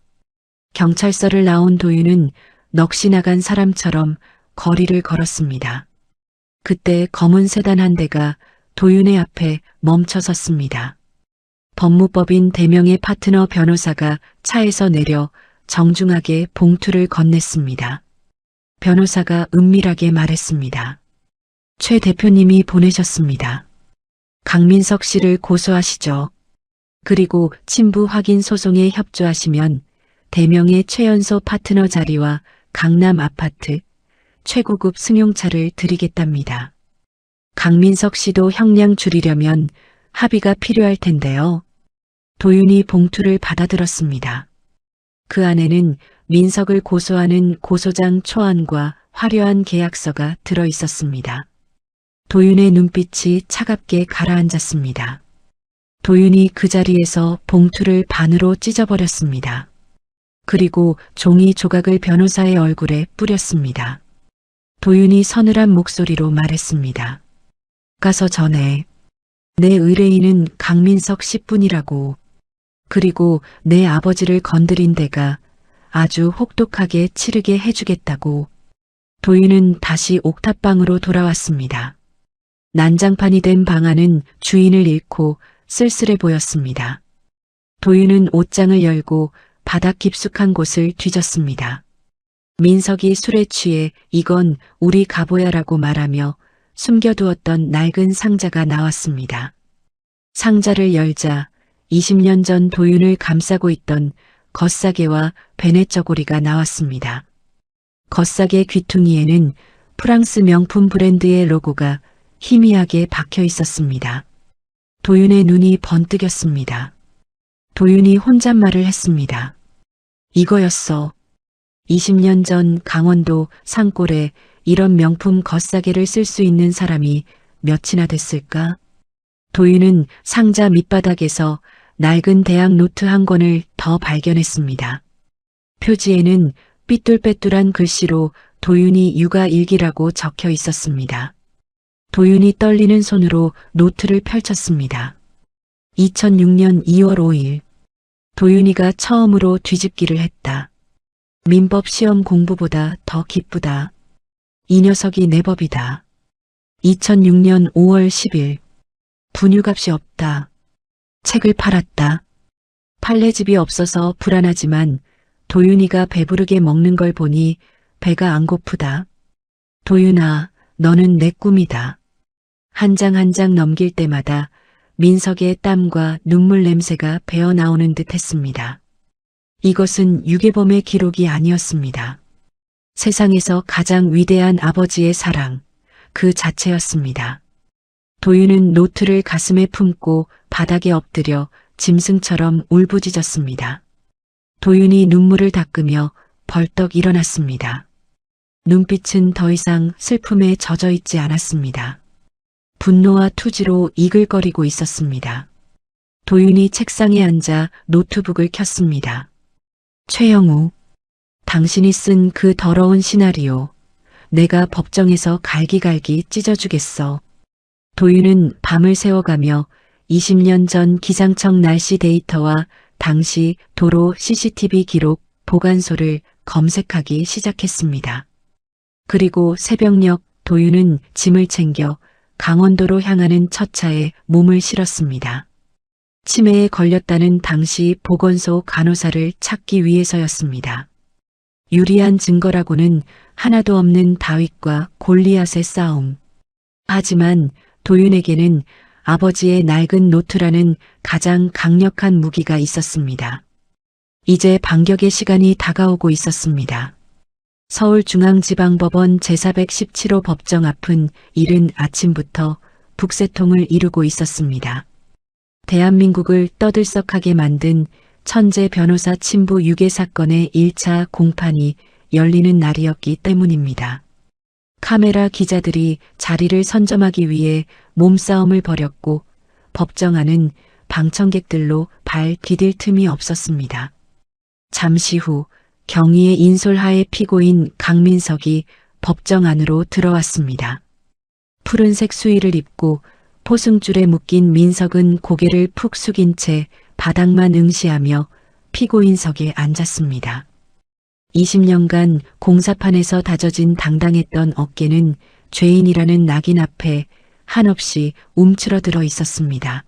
경찰서를 나온 도윤은 넋이 나간 사람처럼 거리를 걸었습니다. 그때 검은 세단 한 대가 도윤의 앞에 멈춰 섰습니다. 법무법인 대명의 파트너 변호사가 차에서 내려 정중하게 봉투를 건넸습니다. 변호사가 은밀하게 말했습니다. 최 대표님이 보내셨습니다. 강민석 씨를 고소하시죠. 그리고 친부 확인 소송에 협조하시면 대명의 최연소 파트너 자리와 강남 아파트, 최고급 승용차를 드리겠답니다. 강민석 씨도 형량 줄이려면 합의가 필요할 텐데요. 도윤이 봉투를 받아들었습니다. 그 안에는 민석을 고소하는 고소장 초안과 화려한 계약서가 들어 있었습니다. 도윤의 눈빛이 차갑게 가라앉았습니다. 도윤이 그 자리에서 봉투를 반으로 찢어버렸습니다. 그리고 종이 조각을 변호사의 얼굴에 뿌렸습니다. 도윤이 서늘한 목소리로 말했습니다. 가서 전해. 내 의뢰인은 강민석 씨뿐이라고. 그리고 내 아버지를 건드린 데가 아주 혹독하게 치르게 해주겠다고. 도윤은 다시 옥탑방으로 돌아왔습니다. 난장판이 된 방 안은 주인을 잃고 쓸쓸해 보였습니다. 도윤은 옷장을 열고 바닥 깊숙한 곳을 뒤졌습니다. 민석이 술에 취해 이건 우리 가보야라고 말하며 숨겨두었던 낡은 상자가 나왔습니다. 상자를 열자 20년 전 도윤을 감싸고 있던 겉사계와 베네쩌고리가 나왔습니다. 겉사계 귀퉁이에는 프랑스 명품 브랜드의 로고가 희미하게 박혀 있었습니다. 도윤의 눈이 번뜩였습니다. 도윤이 혼잣말을 했습니다. 이거였어. 20년 전 강원도 산골에 이런 명품 겉사계를 쓸 수 있는 사람이 몇이나 됐을까? 도윤은 상자 밑바닥에서 낡은 대학 노트 한 권을 더 발견했습니다. 표지에는 삐뚤빼뚤한 글씨로 도윤이 육아 일기라고 적혀 있었습니다. 도윤이 떨리는 손으로 노트를 펼쳤습니다. 2006년 2월 5일 도윤이가 처음으로 뒤집기를 했다. 민법 시험 공부보다 더 기쁘다. 이 녀석이 내 법이다. 2006년 5월 10일 분유값이 없다. 책을 팔았다. 판례집이 없어서 불안하지만 도윤이가 배부르게 먹는 걸 보니 배가 안 고프다. 도윤아, 너는 내 꿈이다. 한 장 한 장 넘길 때마다 민석의 땀과 눈물 냄새가 배어나오는 듯 했습니다. 이것은 유괴범의 기록이 아니었습니다. 세상에서 가장 위대한 아버지의 사랑, 그 자체였습니다. 도윤은 노트를 가슴에 품고 바닥에 엎드려 짐승처럼 울부짖었습니다. 도윤이 눈물을 닦으며 벌떡 일어났습니다. 눈빛은 더 이상 슬픔에 젖어 있지 않았습니다. 분노와 투지로 이글거리고 있었습니다. 도윤이 책상에 앉아 노트북을 켰습니다. 최영우, 당신이 쓴 그 더러운 시나리오, 내가 법정에서 갈기갈기 찢어주겠어. 도윤은 밤을 새워가며 20년 전 기상청 날씨 데이터와 당시 도로 CCTV 기록 보관소를 검색하기 시작했습니다. 그리고 새벽녘 도윤은 짐을 챙겨 강원도로 향하는 첫 차에 몸을 실었습니다. 치매에 걸렸다는 당시 보건소 간호사를 찾기 위해서였습니다. 유리한 증거라고는 하나도 없는 다윗과 골리앗의 싸움. 하지만 도윤에게는 아버지의 낡은 노트라는 가장 강력한 무기가 있었습니다. 이제 반격의 시간이 다가오고 있었습니다. 서울중앙지방법원 제417호 법정 앞은 이른 아침부터 북새통을 이루고 있었습니다. 대한민국을 떠들썩하게 만든 천재 변호사 친부 유괴 사건의 1차 공판이 열리는 날이었기 때문입니다. 카메라 기자들이 자리를 선점하기 위해 몸싸움을 벌였고 법정 안은 방청객들로 발 디딜 틈이 없었습니다. 잠시 후 경위의 인솔하에 피고인 강민석이 법정 안으로 들어왔습니다. 푸른색 수의를 입고 포승줄에 묶인 민석은 고개를 푹 숙인 채 바닥만 응시하며 피고인석에 앉았습니다. 20년간 공사판에서 다져진 당당했던 어깨는 죄인이라는 낙인 앞에 한없이 움츠러들어 있었습니다.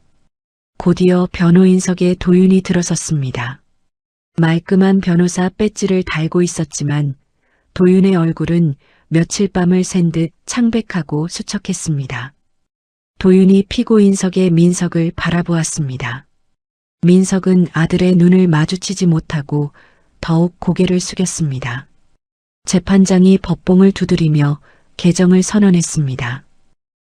곧이어 변호인석에 도윤이 들어섰습니다. 말끔한 변호사 배지를 달고 있었지만 도윤의 얼굴은 며칠 밤을 샌 듯 창백하고 수척했습니다. 도윤이 피고인석의 민석을 바라보았습니다. 민석은 아들의 눈을 마주치지 못하고 더욱 고개를 숙였습니다. 재판장이 법봉을 두드리며 개정을 선언했습니다.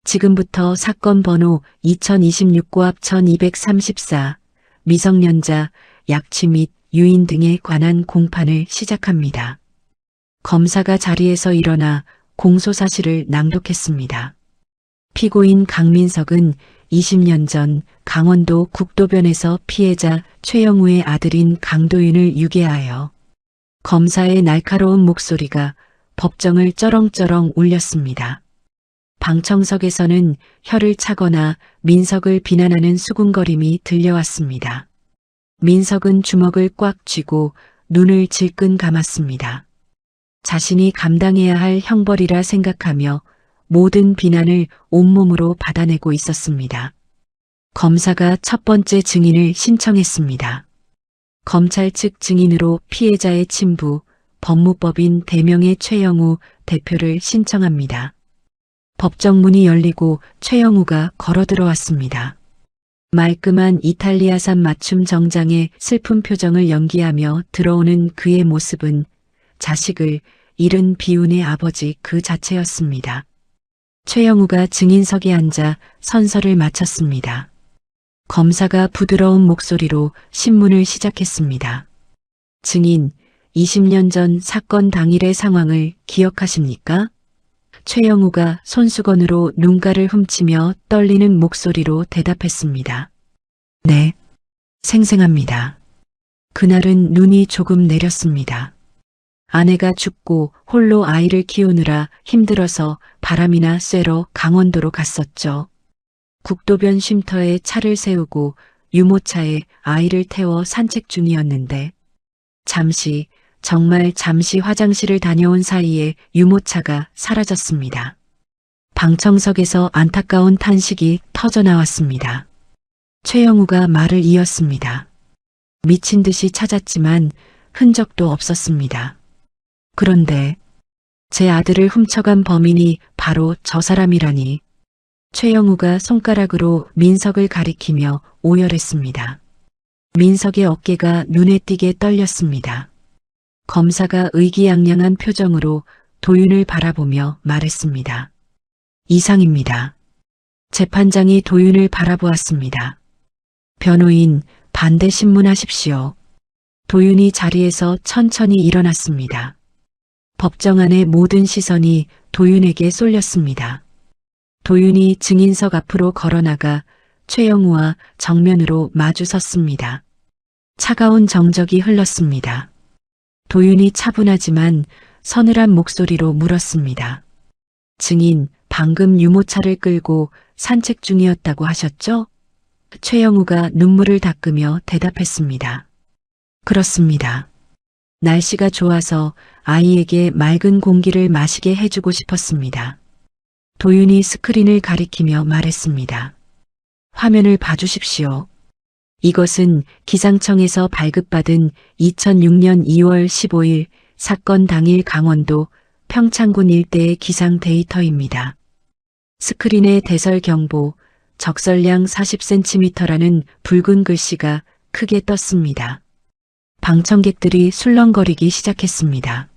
지금부터 사건 번호 2026고합 1234 미성년자 약취 및 유인 등에 관한 공판을 시작합니다. 검사가 자리에서 일어나 공소사실을 낭독했습니다. 피고인 강민석은 20년 전 강원도 국도변에서 피해자 최영우의 아들인 강도윤을 유괴하여 검사의 날카로운 목소리가 법정을 쩌렁쩌렁 울렸습니다. 방청석에서는 혀를 차거나 민석을 비난하는 수군거림이 들려왔습니다. 민석은 주먹을 꽉 쥐고 눈을 질끈 감았습니다. 자신이 감당해야 할 형벌이라 생각하며 모든 비난을 온몸으로 받아내고 있었습니다. 검사가 첫 번째 증인을 신청했습니다. 검찰 측 증인으로 피해자의 친부 법무법인 대명의 최영우 대표를 신청합니다. 법정 문이 열리고 최영우가 걸어 들어왔습니다. 말끔한 이탈리아산 맞춤 정장에 슬픈 표정을 연기하며 들어오는 그의 모습은 자식을 잃은 비운의 아버지 그 자체였습니다. 최영우가 증인석에 앉아 선서를 마쳤습니다. 검사가 부드러운 목소리로 신문을 시작했습니다. 증인, 20년 전 사건 당일의 상황을 기억하십니까? 최영우가 손수건으로 눈가를 훔치며 떨리는 목소리로 대답했습니다. 네, 생생합니다. 그날은 눈이 조금 내렸습니다. 아내가 죽고 홀로 아이를 키우느라 힘들어서 바람이나 쐬러 강원도로 갔었죠. 국도변 쉼터에 차를 세우고 유모차에 아이를 태워 산책 중이었는데 잠시, 정말 잠시 화장실을 다녀온 사이에 유모차가 사라졌습니다. 방청석에서 안타까운 탄식이 터져나왔습니다. 최영우가 말을 이었습니다. 미친 듯이 찾았지만 흔적도 없었습니다. 그런데 제 아들을 훔쳐간 범인이 바로 저 사람이라니. 최영우가 손가락으로 민석을 가리키며 오열했습니다. 민석의 어깨가 눈에 띄게 떨렸습니다. 검사가 의기양양한 표정으로 도윤을 바라보며 말했습니다. 이상입니다. 재판장이 도윤을 바라보았습니다. 변호인, 반대 신문하십시오. 도윤이 자리에서 천천히 일어났습니다. 법정 안의 모든 시선이 도윤에게 쏠렸습니다. 도윤이 증인석 앞으로 걸어나가 최영우와 정면으로 마주 섰습니다. 차가운 정적이 흘렀습니다. 도윤이 차분하지만 서늘한 목소리로 물었습니다. 증인, 방금 유모차를 끌고 산책 중이었다고 하셨죠? 최영우가 눈물을 닦으며 대답했습니다. 그렇습니다. 날씨가 좋아서 아이에게 맑은 공기를 마시게 해주고 싶었습니다. 도윤이 스크린을 가리키며 말했습니다. 화면을 봐주십시오. 이것은 기상청에서 발급받은 2006년 2월 15일 사건 당일 강원도 평창군 일대의 기상 데이터입니다. 스크린에 대설경보, 적설량 40cm라는 붉은 글씨가 크게 떴습니다. 방청객들이 술렁거리기 시작했습니다.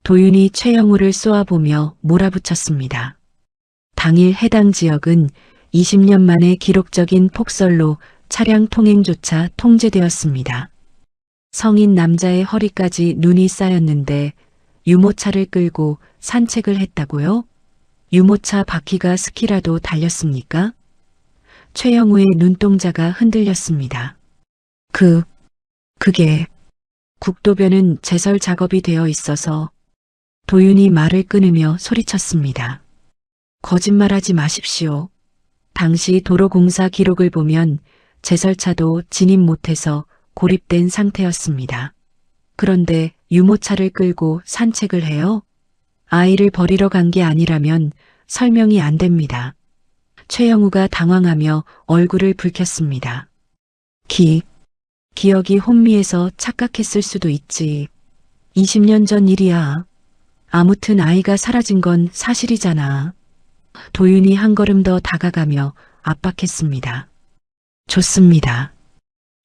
도윤이 최영우를 쏘아보며 몰아붙였습니다. 당일 해당 지역은 20년 만에 기록적인 폭설로 차량 통행조차 통제되었습니다. 성인 남자의 허리까지 눈이 쌓였는데 유모차를 끌고 산책을 했다고요? 유모차 바퀴가 스키라도 달렸습니까? 최영우의 눈동자가 흔들렸습니다. 그게 국도변은 제설 작업이 되어 있어서. 도윤이 말을 끊으며 소리쳤습니다. 거짓말하지 마십시오. 당시 도로공사 기록을 보면 제설차도 진입 못해서 고립된 상태였습니다. 그런데 유모차를 끌고 산책을 해요? 아이를 버리러 간 게 아니라면 설명이 안 됩니다. 최영우가 당황하며 얼굴을 붉혔습니다. 기억이 혼미해서 착각했을 수도 있지. 20년 전 일이야. 아무튼 아이가 사라진 건 사실이잖아. 도윤이 한 걸음 더 다가가며 압박했습니다. 좋습니다.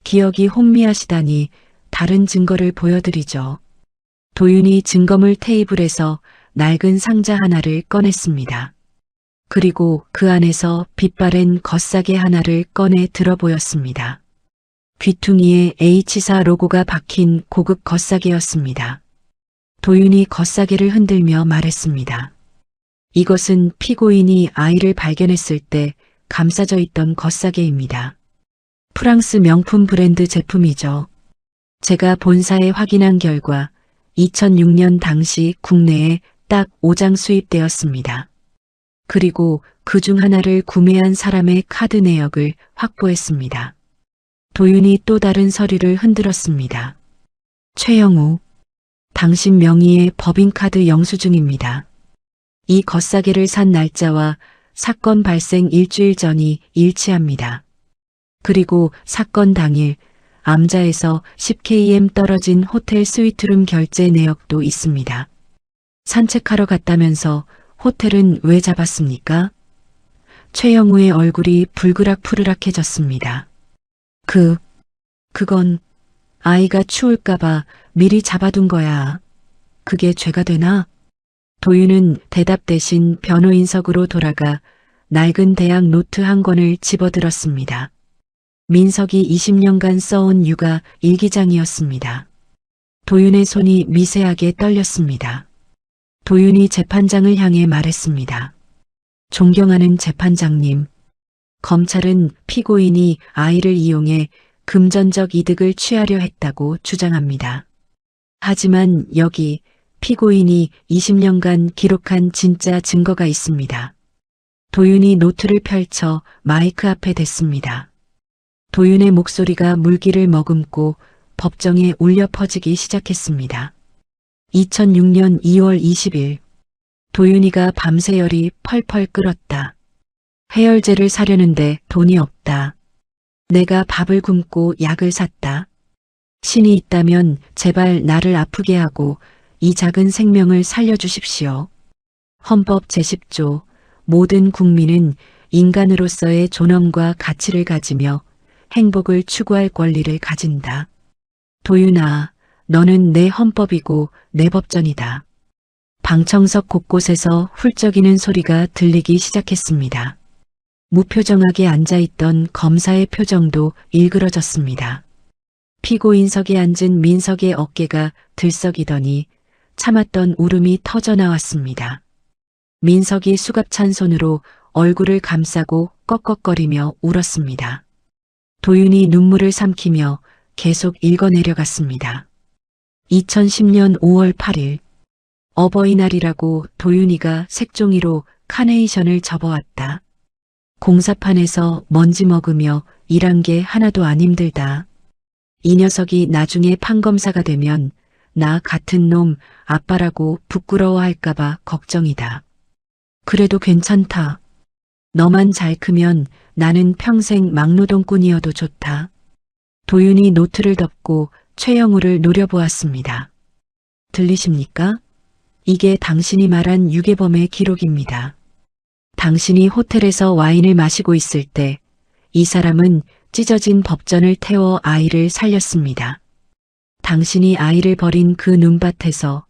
기억이 혼미하시다니 다른 증거를 보여드리죠. 도윤이 증거물 테이블에서 낡은 상자 하나를 꺼냈습니다. 그리고 그 안에서 빛바랜 겉사계 하나를 꺼내 들어 보였습니다. 귀퉁이에 H사 로고가 박힌 고급 겉사계였습니다. 도윤이 겉사계를 흔들며 말했습니다. 이것은 피고인이 아이를 발견했을 때 감싸져 있던 겉사계입니다. 프랑스 명품 브랜드 제품이죠. 제가 본사에 확인한 결과 2006년 당시 국내에 딱 5장 수입되었습니다. 그리고 그중 하나를 구매한 사람의 카드 내역을 확보했습니다. 도윤이 또 다른 서류를 흔들었습니다. 최영우, 당신 명의의 법인카드 영수증입니다. 이 겉사계를 산 날짜와 사건 발생 일주일 전이 일치합니다. 그리고 사건 당일 암자에서 10km 떨어진 호텔 스위트룸 결제 내역도 있습니다. 산책하러 갔다면서 호텔은 왜 잡았습니까? 최영우의 얼굴이 불그락푸르락해졌습니다. 그건 아이가 추울까봐 미리 잡아둔 거야. 그게 죄가 되나? 도윤은 대답 대신 변호인석으로 돌아가 낡은 대학 노트 한 권을 집어들었습니다. 민석이 20년간 써온 육아 일기장이었습니다. 도윤의 손이 미세하게 떨렸습니다. 도윤이 재판장을 향해 말했습니다. 존경하는 재판장님, 검찰은 피고인이 아이를 이용해 금전적 이득을 취하려 했다고 주장합니다. 하지만 여기 피고인이 20년간 기록한 진짜 증거가 있습니다. 도윤이 노트를 펼쳐 마이크 앞에 댔습니다. 도윤의 목소리가 물기를 머금고 법정에 울려 퍼지기 시작했습니다. 2006년 2월 20일 도윤이가 밤새 열이 펄펄 끓었다. 해열제를 사려는데 돈이 없다. 내가 밥을 굶고 약을 샀다. 신이 있다면 제발 나를 아프게 하고 이 작은 생명을 살려주십시오. 헌법 제10조 모든 국민은 인간으로서의 존엄과 가치를 가지며 행복을 추구할 권리를 가진다. 도윤아, 너는 내 헌법이고 내 법전이다. 방청석 곳곳에서 훌쩍이는 소리가 들리기 시작했습니다. 무표정하게 앉아있던 검사의 표정도 일그러졌습니다. 피고인석에 앉은 민석의 어깨가 들썩이더니 참았던 울음이 터져나왔습니다. 민석이 수갑찬 손으로 얼굴을 감싸고 꺽꺽거리며 울었습니다. 도윤이 눈물을 삼키며 계속 읽어내려갔습니다. 2010년 5월 8일 어버이날이라고 도윤이가 색종이로 카네이션을 접어왔다. 공사판에서 먼지 먹으며 일한 게 하나도 안 힘들다. 이 녀석이 나중에 판검사가 되면 나 같은 놈 아빠라고 부끄러워할까봐 걱정이다. 그래도 괜찮다. 너만 잘 크면 나는 평생 막노동꾼이어도 좋다. 도윤이 노트를 덮고 최영우를 노려보았습니다. 들리십니까? 이게 당신이 말한 유괴범의 기록입니다. 당신이 호텔에서 와인을 마시고 있을 때 이 사람은 찢어진 법전을 태워 아이를 살렸습니다. 당신이 아이를 버린 그 눈밭에서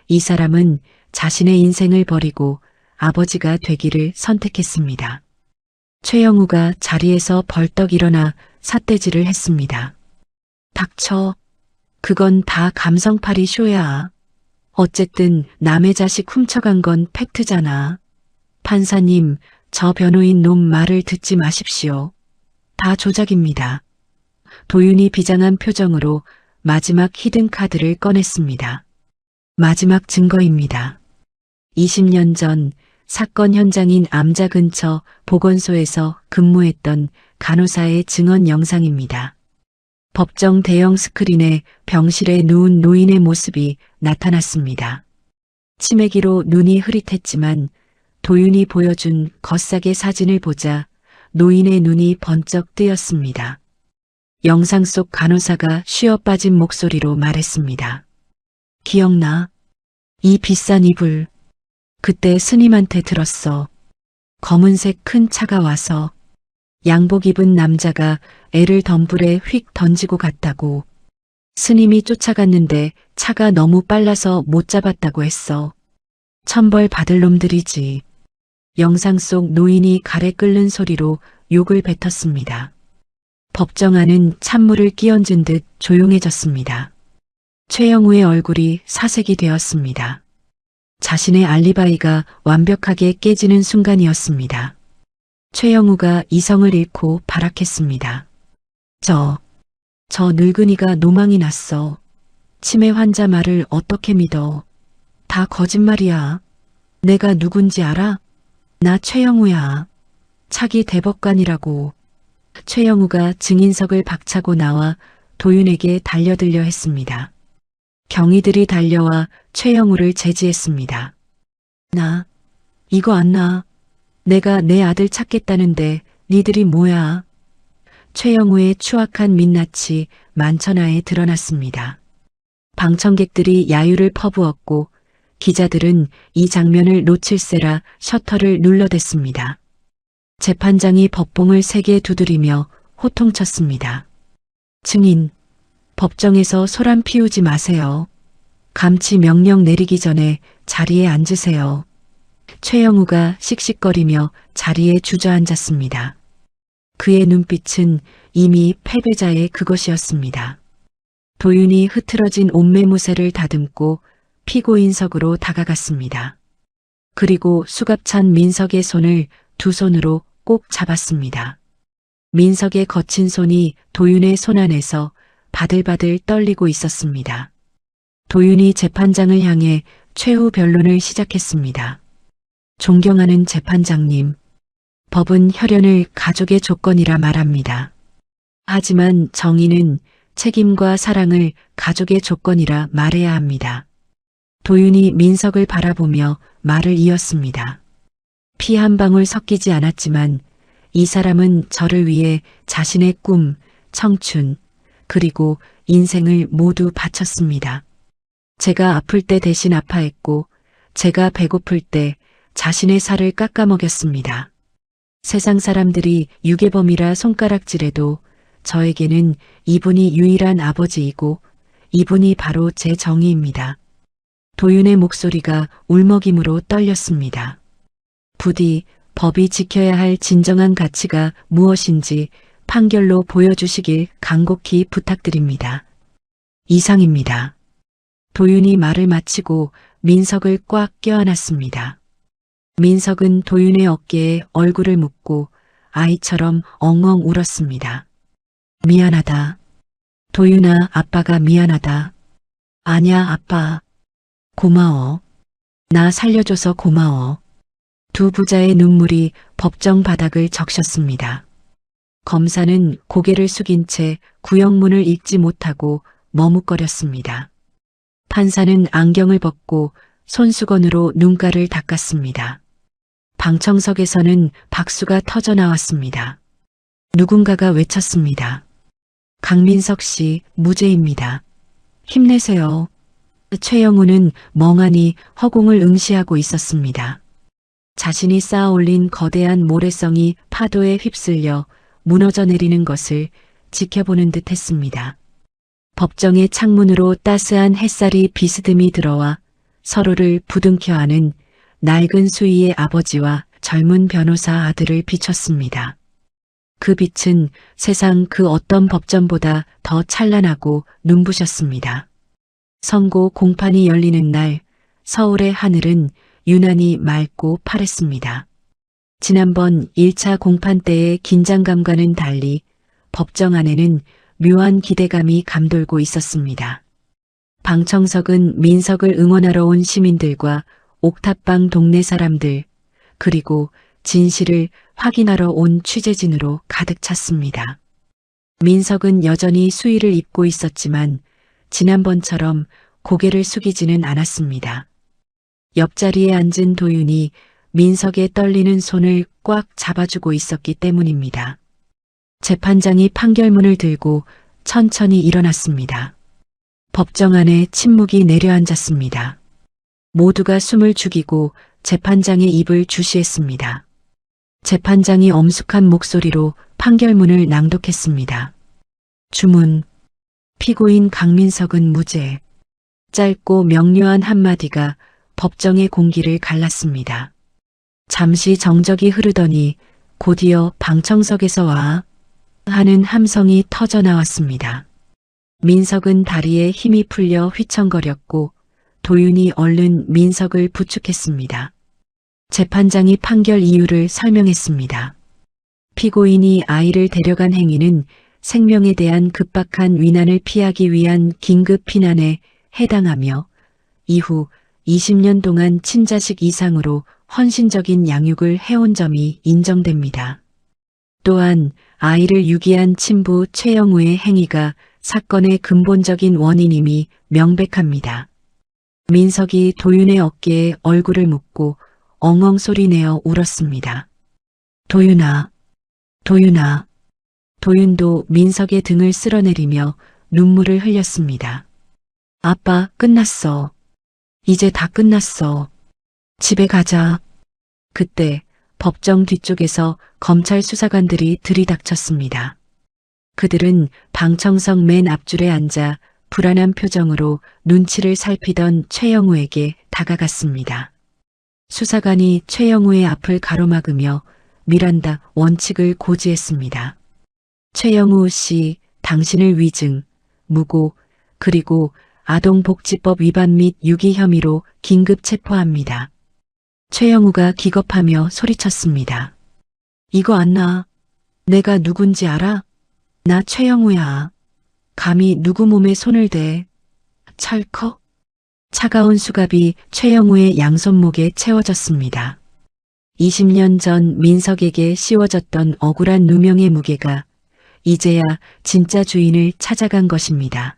이 사람은 자신의 인생을 버리고 아버지가 되기를 선택했습니다. 최영우가 자리에서 벌떡 일어나 삿대질을 했습니다. 닥쳐. 그건 다 감성팔이 쇼야. 어쨌든 남의 자식 훔쳐간 건 팩트잖아. 판사님, 저 변호인 놈 말을 듣지 마십시오. 다 조작입니다. 도윤이 비장한 표정으로 마지막 히든카드를 꺼냈습니다. 마지막 증거입니다. 20년 전 사건 현장인 암자 근처 보건소에서 근무했던 간호사의 증언 영상입니다. 법정 대형 스크린에 병실에 누운 노인의 모습이 나타났습니다. 치매기로 눈이 흐릿했지만 도윤이 보여준 겉삭의 사진을 보자 노인의 눈이 번쩍 뜨였습니다. 영상 속 간호사가 쉬어 빠진 목소리로 말했습니다. 기억나? 이 비싼 이불. 그때 스님한테 들었어. 검은색 큰 차가 와서 양복 입은 남자가 애를 덤불에 휙 던지고 갔다고. 스님이 쫓아갔는데 차가 너무 빨라서 못 잡았다고 했어. 천벌 받을 놈들이지. 영상 속 노인이 가래 끓는 소리로 욕을 뱉었습니다. 법정 안은 찬물을 끼얹은 듯 조용해졌습니다. 최영우의 얼굴이 사색이 되었습니다. 자신의 알리바이가 완벽하게 깨지는 순간이었습니다. 최영우가 이성을 잃고 발악했습니다. 저 늙은이가 노망이 났어. 치매 환자 말을 어떻게 믿어. 다 거짓말이야. 내가 누군지 알아? 나 최영우야. 차기 대법관이라고. 최영우가 증인석을 박차고 나와 도윤에게 달려들려 했습니다. 경위들이 달려와 최영우를 제지했습니다. 나 이거 안 나. 내가 내 아들 찾겠다는데 니들이 뭐야. 최영우의 추악한 민낯이 만천하에 드러났습니다. 방청객들이 야유를 퍼부었고 기자들은 이 장면을 놓칠세라 셔터를 눌러댔습니다. 재판장이 법봉을 세게 두드리며 호통쳤습니다. 증인, 법정에서 소란 피우지 마세요. 감치 명령 내리기 전에 자리에 앉으세요. 최영우가 씩씩거리며 자리에 주저앉았습니다. 그의 눈빛은 이미 패배자의 그것이었습니다. 도윤이 흐트러진 옷매무새를 다듬고 피고인석으로 다가갔습니다. 그리고 수갑찬 민석의 손을 두 손으로 꼭 잡았습니다. 민석의 거친 손이 도윤의 손 안에서 바들바들 떨리고 있었습니다. 도윤이 재판장을 향해 최후 변론을 시작했습니다. 존경하는 재판장님, 법은 혈연을 가족의 조건이라 말합니다. 하지만 정의는 책임과 사랑을 가족의 조건이라 말해야 합니다. 도윤이 민석을 바라보며 말을 이었습니다. 피 한 방울 섞이지 않았지만 이 사람은 저를 위해 자신의 꿈, 청춘, 그리고 인생을 모두 바쳤습니다. 제가 아플 때 대신 아파했고 제가 배고플 때 자신의 살을 깎아먹였습니다. 세상 사람들이 유괴범이라 손가락질해도 저에게는 이분이 유일한 아버지이고 이분이 바로 제 정의입니다. 도윤의 목소리가 울먹임으로 떨렸습니다. 부디 법이 지켜야 할 진정한 가치가 무엇인지 판결로 보여주시길 간곡히 부탁드립니다. 이상입니다. 도윤이 말을 마치고 민석을 꽉 껴안았습니다. 민석은 도윤의 어깨에 얼굴을 묻고 아이처럼 엉엉 울었습니다. 미안하다. 도윤아, 아빠가 미안하다. 아냐, 아빠. 고마워. 나 살려줘서 고마워. 두 부자의 눈물이 법정 바닥을 적셨습니다. 검사는 고개를 숙인 채 구형문을 읽지 못하고 머뭇거렸습니다. 판사는 안경을 벗고 손수건으로 눈가를 닦았습니다. 방청석에서는 박수가 터져 나왔습니다. 누군가가 외쳤습니다. 강민석 씨, 무죄입니다. 힘내세요. 최영우는 멍하니 허공을 응시하고 있었습니다. 자신이 쌓아올린 거대한 모래성이 파도에 휩쓸려 무너져 내리는 것을 지켜보는 듯 했습니다. 법정의 창문으로 따스한 햇살이 비스듬히 들어와 서로를 부둥켜 안은 낡은 수희의 아버지와 젊은 변호사 아들을 비췄습니다. 그 빛은 세상 그 어떤 법전보다 더 찬란하고 눈부셨습니다. 선고 공판이 열리는 날 서울의 하늘은 유난히 맑고 파랬습니다. 지난번 1차 공판 때의 긴장감과는 달리 법정 안에는 묘한 기대감이 감돌고 있었습니다. 방청석은 민석을 응원하러 온 시민들과 옥탑방 동네 사람들, 그리고 진실을 확인하러 온 취재진으로 가득 찼습니다. 민석은 여전히 수의를 입고 있었지만 지난번처럼 고개를 숙이지는 않았습니다. 옆자리에 앉은 도윤이 민석의 떨리는 손을 꽉 잡아주고 있었기 때문입니다. 재판장이 판결문을 들고 천천히 일어났습니다. 법정 안에 침묵이 내려앉았습니다. 모두가 숨을 죽이고 재판장의 입을 주시했습니다. 재판장이 엄숙한 목소리로 판결문을 낭독했습니다. 주문. 피고인 강민석은 무죄. 짧고 명료한 한마디가 법정의 공기를 갈랐습니다. 잠시 정적이 흐르더니 곧이어 방청석에서 와 하는 함성이 터져 나왔습니다. 민석은 다리에 힘이 풀려 휘청거렸고 도윤이 얼른 민석을 부축했습니다. 재판장이 판결 이유를 설명했습니다. 피고인이 아이를 데려간 행위는 생명에 대한 급박한 위난을 피하기 위한 긴급 피난에 해당하며 이후 20년 동안 친자식 이상으로 헌신적인 양육을 해온 점이 인정됩니다. 또한 아이를 유기한 친부 최영우의 행위가 사건의 근본적인 원인임이 명백합니다. 민석이 도윤의 어깨에 얼굴을 묻고 엉엉 소리내어 울었습니다. 도윤아, 도윤아. 도윤도 민석의 등을 쓸어내리며 눈물을 흘렸습니다. 아빠, 끝났어. 이제 다 끝났어. 집에 가자. 그때 법정 뒤쪽에서 검찰 수사관들이 들이닥쳤습니다. 그들은 방청석 맨 앞줄에 앉아 불안한 표정으로 눈치를 살피던 최영우에게 다가갔습니다. 수사관이 최영우의 앞을 가로막으며 미란다 원칙을 고지했습니다. 최영우 씨, 당신을 위증, 무고, 그리고 아동복지법 위반 및 유기 혐의로 긴급 체포합니다. 최영우가 기겁하며 소리쳤습니다. 이거 안 나. 내가 누군지 알아? 나 최영우야. 감히 누구 몸에 손을 대. 철컥. 차가운 수갑이 최영우의 양손목에 채워졌습니다. 20년 전 민석에게 씌워졌던 억울한 누명의 무게가 이제야 진짜 주인을 찾아간 것입니다.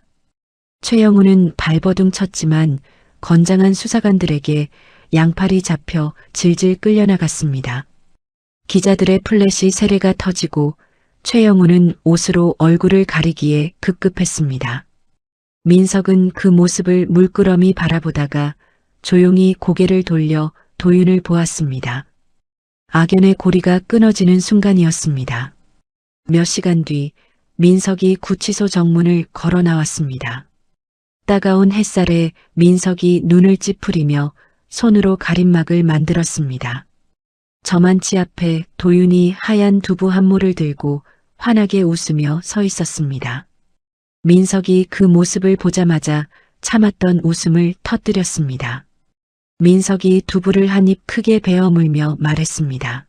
최영우는 발버둥 쳤지만 건장한 수사관들에게 양팔이 잡혀 질질 끌려나갔습니다. 기자들의 플래시 세례가 터지고 최영우는 옷으로 얼굴을 가리기에 급급했습니다. 민석은 그 모습을 물끄러미 바라보다가 조용히 고개를 돌려 도윤을 보았습니다. 악연의 고리가 끊어지는 순간이었습니다. 몇 시간 뒤 민석이 구치소 정문을 걸어 나왔습니다. 따가운 햇살에 민석이 눈을 찌푸리며 손으로 가림막을 만들었습니다. 저만치 앞에 도윤이 하얀 두부 한 모를 들고 환하게 웃으며 서 있었습니다. 민석이 그 모습을 보자마자 참았던 웃음을 터뜨렸습니다. 민석이 두부를 한 입 크게 베어 물며 말했습니다.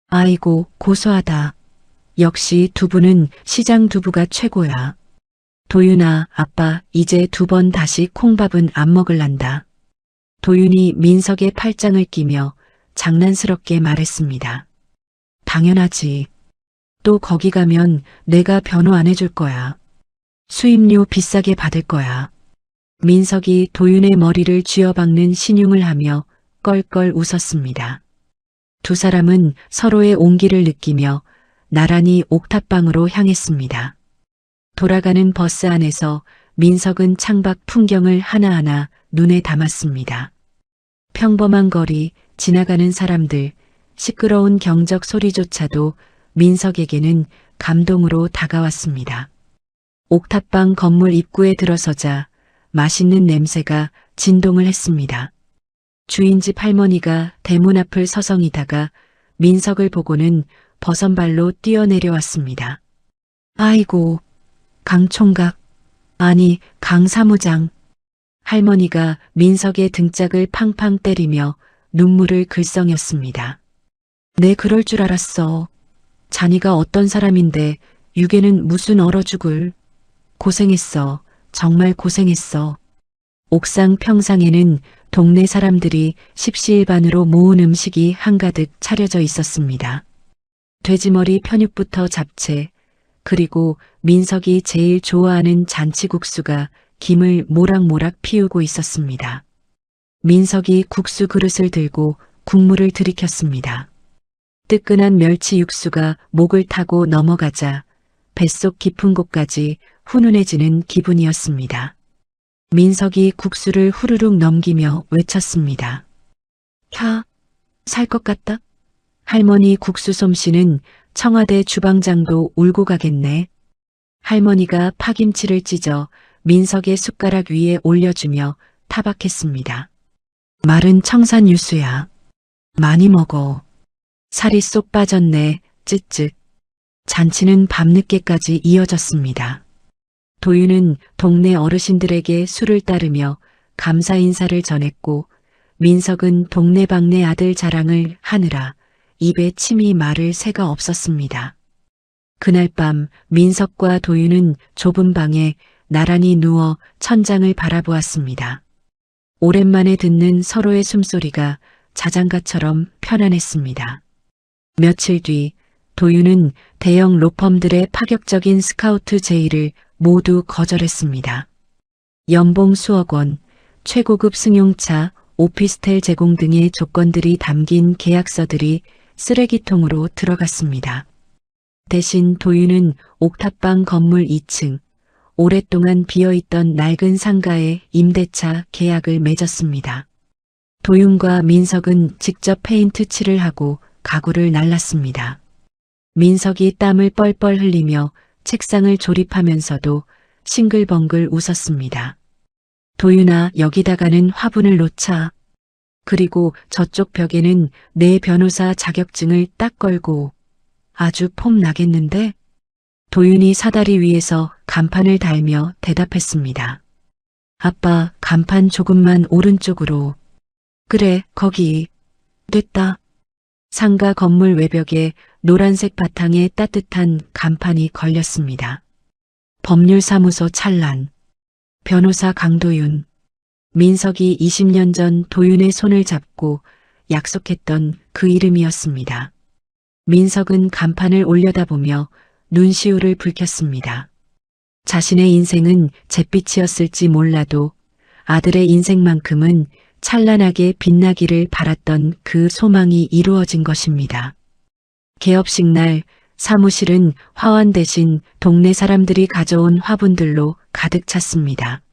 아이고, 고소하다. 역시 두부는 시장 두부가 최고야. 도윤아, 아빠 이제 2번 다시 콩밥은 안 먹을란다. 도윤이 민석의 팔짱을 끼며 장난스럽게 말했습니다. 당연하지. 또 거기 가면 내가 변호 안 해줄 거야. 수임료 비싸게 받을 거야. 민석이 도윤의 머리를 쥐어박는 신용을 하며 껄껄 웃었습니다. 두 사람은 서로의 온기를 느끼며 나란히 옥탑방으로 향했습니다. 돌아가는 버스 안에서 민석은 창밖 풍경을 하나하나 눈에 담았습니다. 평범한 거리, 지나가는 사람들, 시끄러운 경적 소리조차도 민석에게는 감동으로 다가왔습니다. 옥탑방 건물 입구에 들어서자 맛있는 냄새가 진동을 했습니다. 주인집 할머니가 대문 앞을 서성이다가 민석을 보고는 버선발로 뛰어내려왔습니다. 아이고, 강 총각, 아니 강 사무장. 할머니가 민석의 등짝을 팡팡 때리며 눈물을 글썽였습니다. 내 그럴 줄 알았어. 자니가 어떤 사람인데 유괴는 무슨 얼어 죽을. 고생했어. 정말 고생했어. 옥상 평상에는 동네 사람들이 십시일반으로 모은 음식이 한가득 차려져 있었습니다. 돼지머리 편육부터 잡채, 그리고 민석이 제일 좋아하는 잔치국수가 김을 모락모락 피우고 있었습니다. 민석이 국수 그릇을 들고 국물을 들이켰습니다. 뜨끈한 멸치 육수가 목을 타고 넘어가자 뱃속 깊은 곳까지 훈훈해지는 기분이었습니다. 민석이 국수를 후루룩 넘기며 외쳤습니다. 캬, 살 것 같다. 할머니 국수 솜씨는 청와대 주방장도 울고 가겠네. 할머니가 파김치를 찢어 민석의 숟가락 위에 올려주며 타박했습니다. 마른 청산 유수야. 많이 먹어. 살이 쏙 빠졌네. 쯧쯧. 잔치는 밤늦게까지 이어졌습니다. 도윤은 동네 어르신들에게 술을 따르며 감사 인사를 전했고 민석은 동네방네 아들 자랑을 하느라 입에 침이 마를 새가 없었습니다. 그날 밤 민석과 도윤은 좁은 방에 나란히 누워 천장을 바라보았습니다. 오랜만에 듣는 서로의 숨소리가 자장가처럼 편안했습니다. 며칠 뒤 도윤은 대형 로펌들의 파격적인 스카우트 제의를 모두 거절했습니다. 연봉 수억 원, 최고급 승용차, 오피스텔 제공 등의 조건들이 담긴 계약서들이 쓰레기통으로 들어갔습니다. 대신 도윤은 옥탑방 건물 2층, 오랫동안 비어있던 낡은 상가에 임대차 계약을 맺었습니다. 도윤과 민석은 직접 페인트 칠을 하고 가구를 날랐습니다. 민석이 땀을 뻘뻘 흘리며 책상을 조립하면서도 싱글벙글 웃었습니다. 도윤아, 여기다가는 화분을 놓자. 그리고 저쪽 벽에는 내 변호사 자격증을 딱 걸고. 아주 폼 나겠는데? 도윤이 사다리 위에서 간판을 달며 대답했습니다. 아빠, 간판 조금만 오른쪽으로. 그래, 거기. 됐다. 상가 건물 외벽에 노란색 바탕에 따뜻한 간판이 걸렸습니다. 법률사무소 찰란. 변호사 강도윤. 민석이 20년 전 도윤의 손을 잡고 약속했던 그 이름이었습니다. 민석은 간판을 올려다보며 눈시울을 붉혔습니다. 자신의 인생은 잿빛이었을지 몰라도 아들의 인생만큼은 찬란하게 빛나기를 바랐던 그 소망이 이루어진 것입니다. 개업식 날 사무실은 화환 대신 동네 사람들이 가져온 화분들로 가득 찼습니다.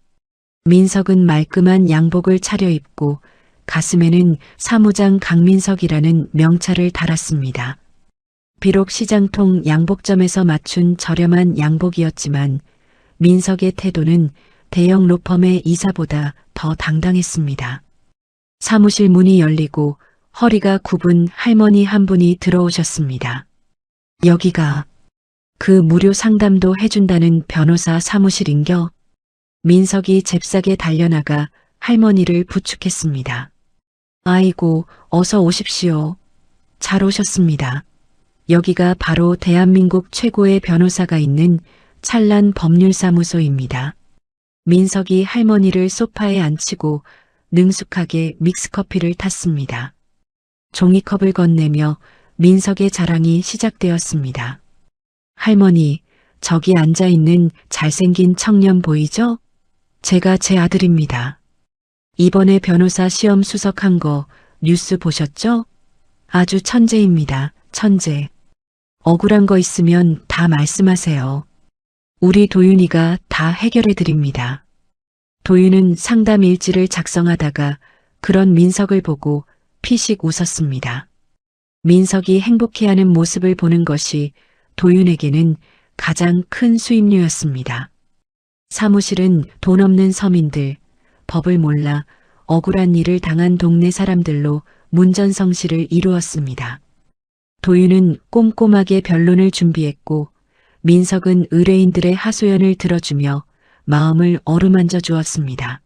민석은 말끔한 양복을 차려입고 가슴에는 사무장 강민석이라는 명찰을 달았습니다. 비록 시장통 양복점에서 맞춘 저렴한 양복이었지만 민석의 태도는 대형 로펌의 이사보다 더 당당했습니다. 사무실 문이 열리고 허리가 굽은 할머니 한 분이 들어오셨습니다. 여기가 그 무료 상담도 해준다는 변호사 사무실인겨? 민석이 잽싸게 달려나가 할머니를 부축했습니다. 아이고, 어서 오십시오. 잘 오셨습니다. 여기가 바로 대한민국 최고의 변호사가 있는 찰란 법률사무소입니다. 민석이 할머니를 소파에 앉히고 능숙하게 믹스커피를 탔습니다. 종이컵을 건네며 민석의 자랑이 시작되었습니다. 할머니, 저기 앉아있는 잘생긴 청년 보이죠? 제가 제 아들입니다. 이번에 변호사 시험 수석한 거 뉴스 보셨죠? 아주 천재입니다. 천재. 억울한 거 있으면 다 말씀하세요. 우리 도윤이가 다 해결해 드립니다. 도윤은 상담 일지를 작성하다가 그런 민석을 보고 피식 웃었습니다. 민석이 행복해하는 모습을 보는 것이 도윤에게는 가장 큰 수입료였습니다. 사무실은 돈 없는 서민들, 법을 몰라 억울한 일을 당한 동네 사람들로 문전성시를 이루었습니다. 도윤은 꼼꼼하게 변론을 준비했고 민석은 의뢰인들의 하소연을 들어주며 마음을 어루만져 주었습니다.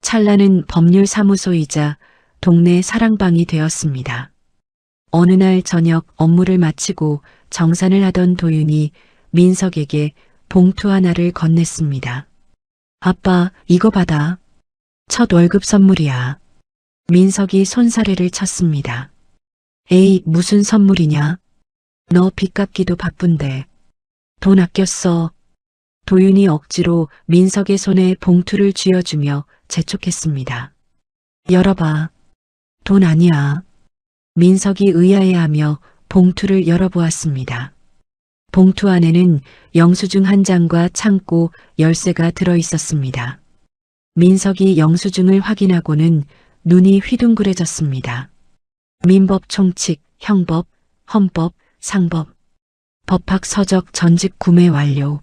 찰나는 법률사무소이자 동네 사랑방이 되었습니다. 어느 날 저녁 업무를 마치고 정산을 하던 도윤이 민석에게 봉투 하나를 건넸습니다. 아빠, 이거 받아. 첫 월급 선물이야. 민석이 손사래를 쳤습니다. 에이, 무슨 선물이냐? 너 빚 갚기도 바쁜데. 돈 아꼈어. 도윤이 억지로 민석의 손에 봉투를 쥐어주며 재촉했습니다. 열어봐. 돈 아니야. 민석이 의아해하며 봉투를 열어보았습니다. 봉투 안에는 영수증 한 장과 창고 열쇠가 들어있었습니다. 민석이 영수증을 확인하고는 눈이 휘둥그레졌습니다. 민법 총칙, 형법, 헌법, 상법, 법학 서적 전집 구매 완료.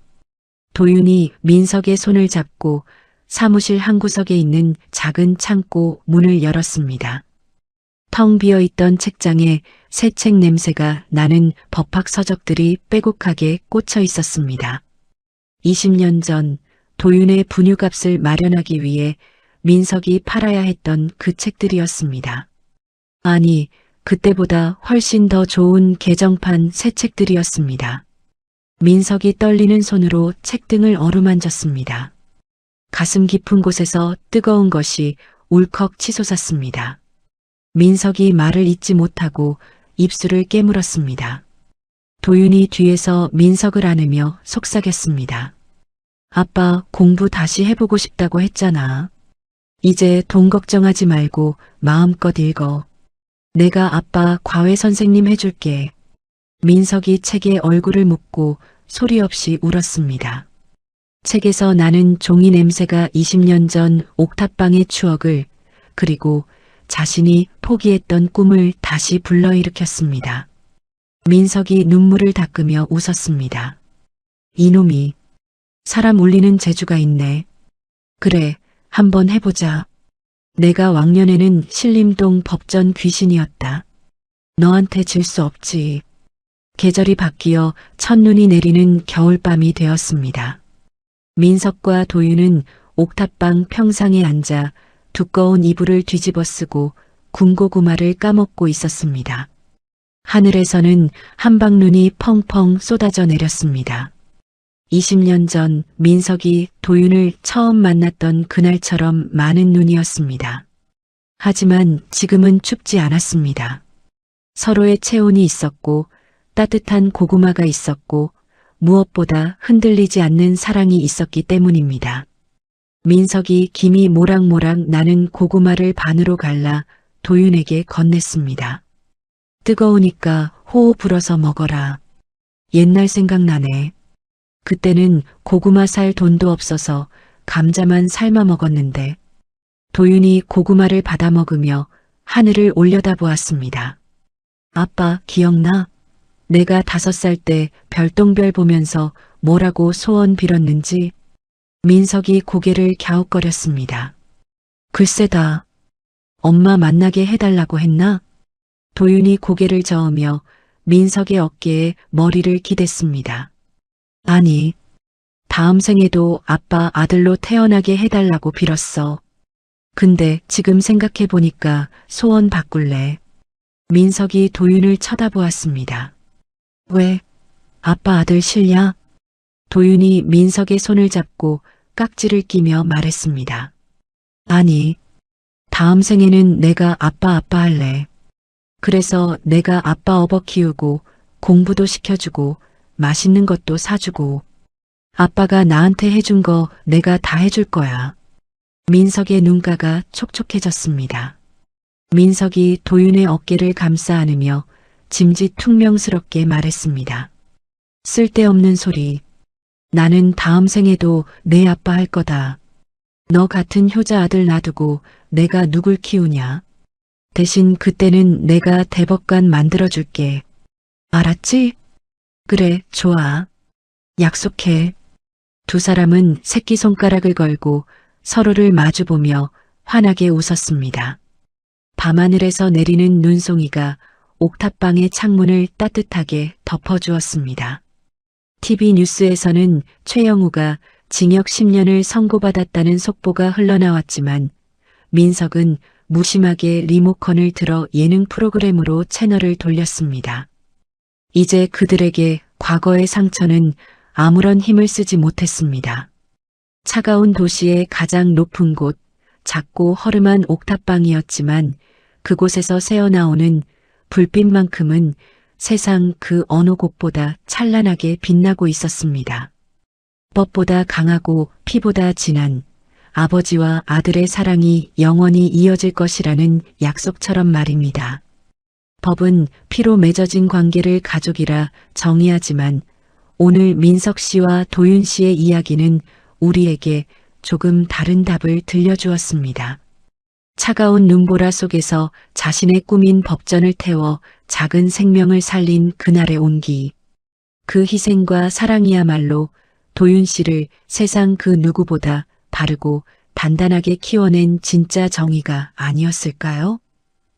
도윤이 민석의 손을 잡고 사무실 한 구석에 있는 작은 창고 문을 열었습니다. 텅 비어있던 책장에 새 책 냄새가 나는 법학 서적들이 빼곡하게 꽂혀 있었습니다. 20년 전 도윤의 분유값을 마련하기 위해 민석이 팔아야 했던 그 책들이었습니다. 아니, 그때보다 훨씬 더 좋은 개정판 새 책들이었습니다. 민석이 떨리는 손으로 책등을 어루만졌습니다. 가슴 깊은 곳에서 뜨거운 것이 울컥 치솟았습니다. 민석이 말을 잇지 못하고 입술을 깨물었습니다. 도윤이 뒤에서 민석을 안으며 속삭였습니다. 아빠, 공부 다시 해보고 싶다고 했잖아. 이제 돈 걱정하지 말고 마음껏 읽어. 내가 아빠 과외 선생님 해줄게. 민석이 책에 얼굴을 묻고 소리 없이 울었습니다. 책에서 나는 종이 냄새가 20년 전 옥탑방의 추억을, 그리고 자신이 포기했던 꿈을 다시 불러일으켰습니다. 민석이 눈물을 닦으며 웃었습니다. 이놈이 사람 울리는 재주가 있네. 그래, 한번 해보자. 내가 왕년에는 신림동 법전 귀신이었다. 너한테 질 수 없지. 계절이 바뀌어 첫눈이 내리는 겨울밤이 되었습니다. 민석과 도윤은 옥탑방 평상에 앉아 두꺼운 이불을 뒤집어 쓰고 군고구마를 까먹고 있었습니다. 하늘에서는 한방눈이 펑펑 쏟아져 내렸습니다. 20년 전 민석이 도윤을 처음 만났던 그날처럼 많은 눈이었습니다. 하지만 지금은 춥지 않았습니다. 서로의 체온이 있었고 따뜻한 고구마가 있었고 무엇보다 흔들리지 않는 사랑이 있었기 때문입니다. 민석이 김이 모락모락 나는 고구마를 반으로 갈라 도윤에게 건넸습니다. 뜨거우니까 호호 불어서 먹어라. 옛날 생각나네. 그때는 고구마 살 돈도 없어서 감자만 삶아 먹었는데. 도윤이 고구마를 받아 먹으며 하늘을 올려다보았습니다. 아빠, 기억나? 내가 5살 때 별똥별 보면서 뭐라고 소원 빌었는지. 민석이 고개를 갸웃거렸습니다. 글쎄다. 엄마 만나게 해달라고 했나? 도윤이 고개를 저으며 민석의 어깨에 머리를 기댔습니다. 아니, 다음 생에도 아빠 아들로 태어나게 해달라고 빌었어. 근데 지금 생각해보니까 소원 바꿀래. 민석이 도윤을 쳐다보았습니다. 왜? 아빠 아들 싫냐? 도윤이 민석의 손을 잡고 깍지를 끼며 말했습니다. 아니, 다음 생에는 내가 아빠 할래. 그래서 내가 아빠 업어 키우고 공부도 시켜주고 맛있는 것도 사주고 아빠가 나한테 해준 거 내가 다 해줄 거야. 민석의 눈가가 촉촉해졌습니다. 민석이 도윤의 어깨를 감싸 안으며 짐짓퉁명스럽게 말했습니다. 쓸데없는 소리. 나는 다음 생에도 내 아빠 할 거다. 너 같은 효자 아들 놔두고 내가 누굴 키우냐. 대신 그때는 내가 대법관 만들어줄게. 알았지? 그래, 좋아. 약속해. 두 사람은 새끼손가락을 걸고 서로를 마주보며 환하게 웃었습니다. 밤하늘에서 내리는 눈송이가 옥탑방의 창문을 따뜻하게 덮어주었습니다. TV 뉴스에서는 최영우가 징역 10년을 선고받았다는 속보가 흘러나왔지만 민석은 무심하게 리모컨을 들어 예능 프로그램으로 채널을 돌렸습니다. 이제 그들에게 과거의 상처는 아무런 힘을 쓰지 못했습니다. 차가운 도시의 가장 높은 곳, 작고 허름한 옥탑방이었지만 그곳에서 새어나오는 불빛만큼은 세상 그 어느 곳보다 찬란하게 빛나고 있었습니다. 법보다 강하고 피보다 진한 아버지와 아들의 사랑이 영원히 이어질 것이라는 약속처럼 말입니다. 법은 피로 맺어진 관계를 가족이라 정의하지만 오늘 민석 씨와 도윤 씨의 이야기는 우리에게 조금 다른 답을 들려주었습니다. 차가운 눈보라 속에서 자신의 꿈인 법전을 태워 작은 생명을 살린 그날의 온기. 그 희생과 사랑이야말로 도윤 씨를 세상 그 누구보다 바르고 단단하게 키워낸 진짜 정의가 아니었을까요?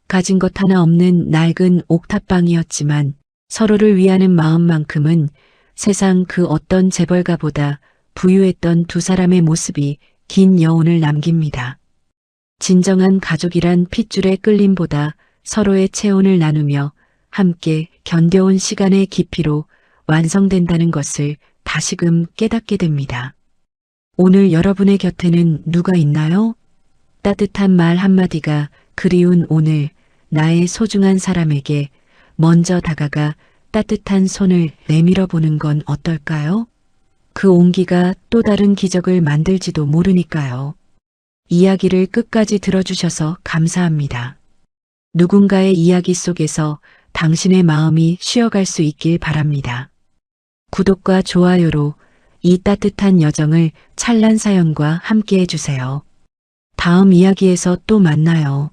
가진 것 하나 없는 낡은 옥탑방이었지만 서로를 위하는 마음만큼은 세상 그 어떤 재벌가보다 부유했던 두 사람의 모습이 긴 여운을 남깁니다. 진정한 가족이란 핏줄의 끌림보다 서로의 체온을 나누며 함께 견뎌온 시간의 깊이로 완성된다는 것을 다시금 깨닫게 됩니다. 오늘 여러분의 곁에는 누가 있나요? 따뜻한 말 한마디가 그리운 오늘 나의 소중한 사람에게 먼저 다가가 따뜻한 손을 내밀어 보는 건 어떨까요? 그 온기가 또 다른 기적을 만들지도 모르니까요. 이야기를 끝까지 들어주셔서 감사합니다. 누군가의 이야기 속에서 당신의 마음이 쉬어갈 수 있길 바랍니다. 구독과 좋아요로 이 따뜻한 여정을 찬란 사연과 함께 해주세요. 다음 이야기에서 또 만나요.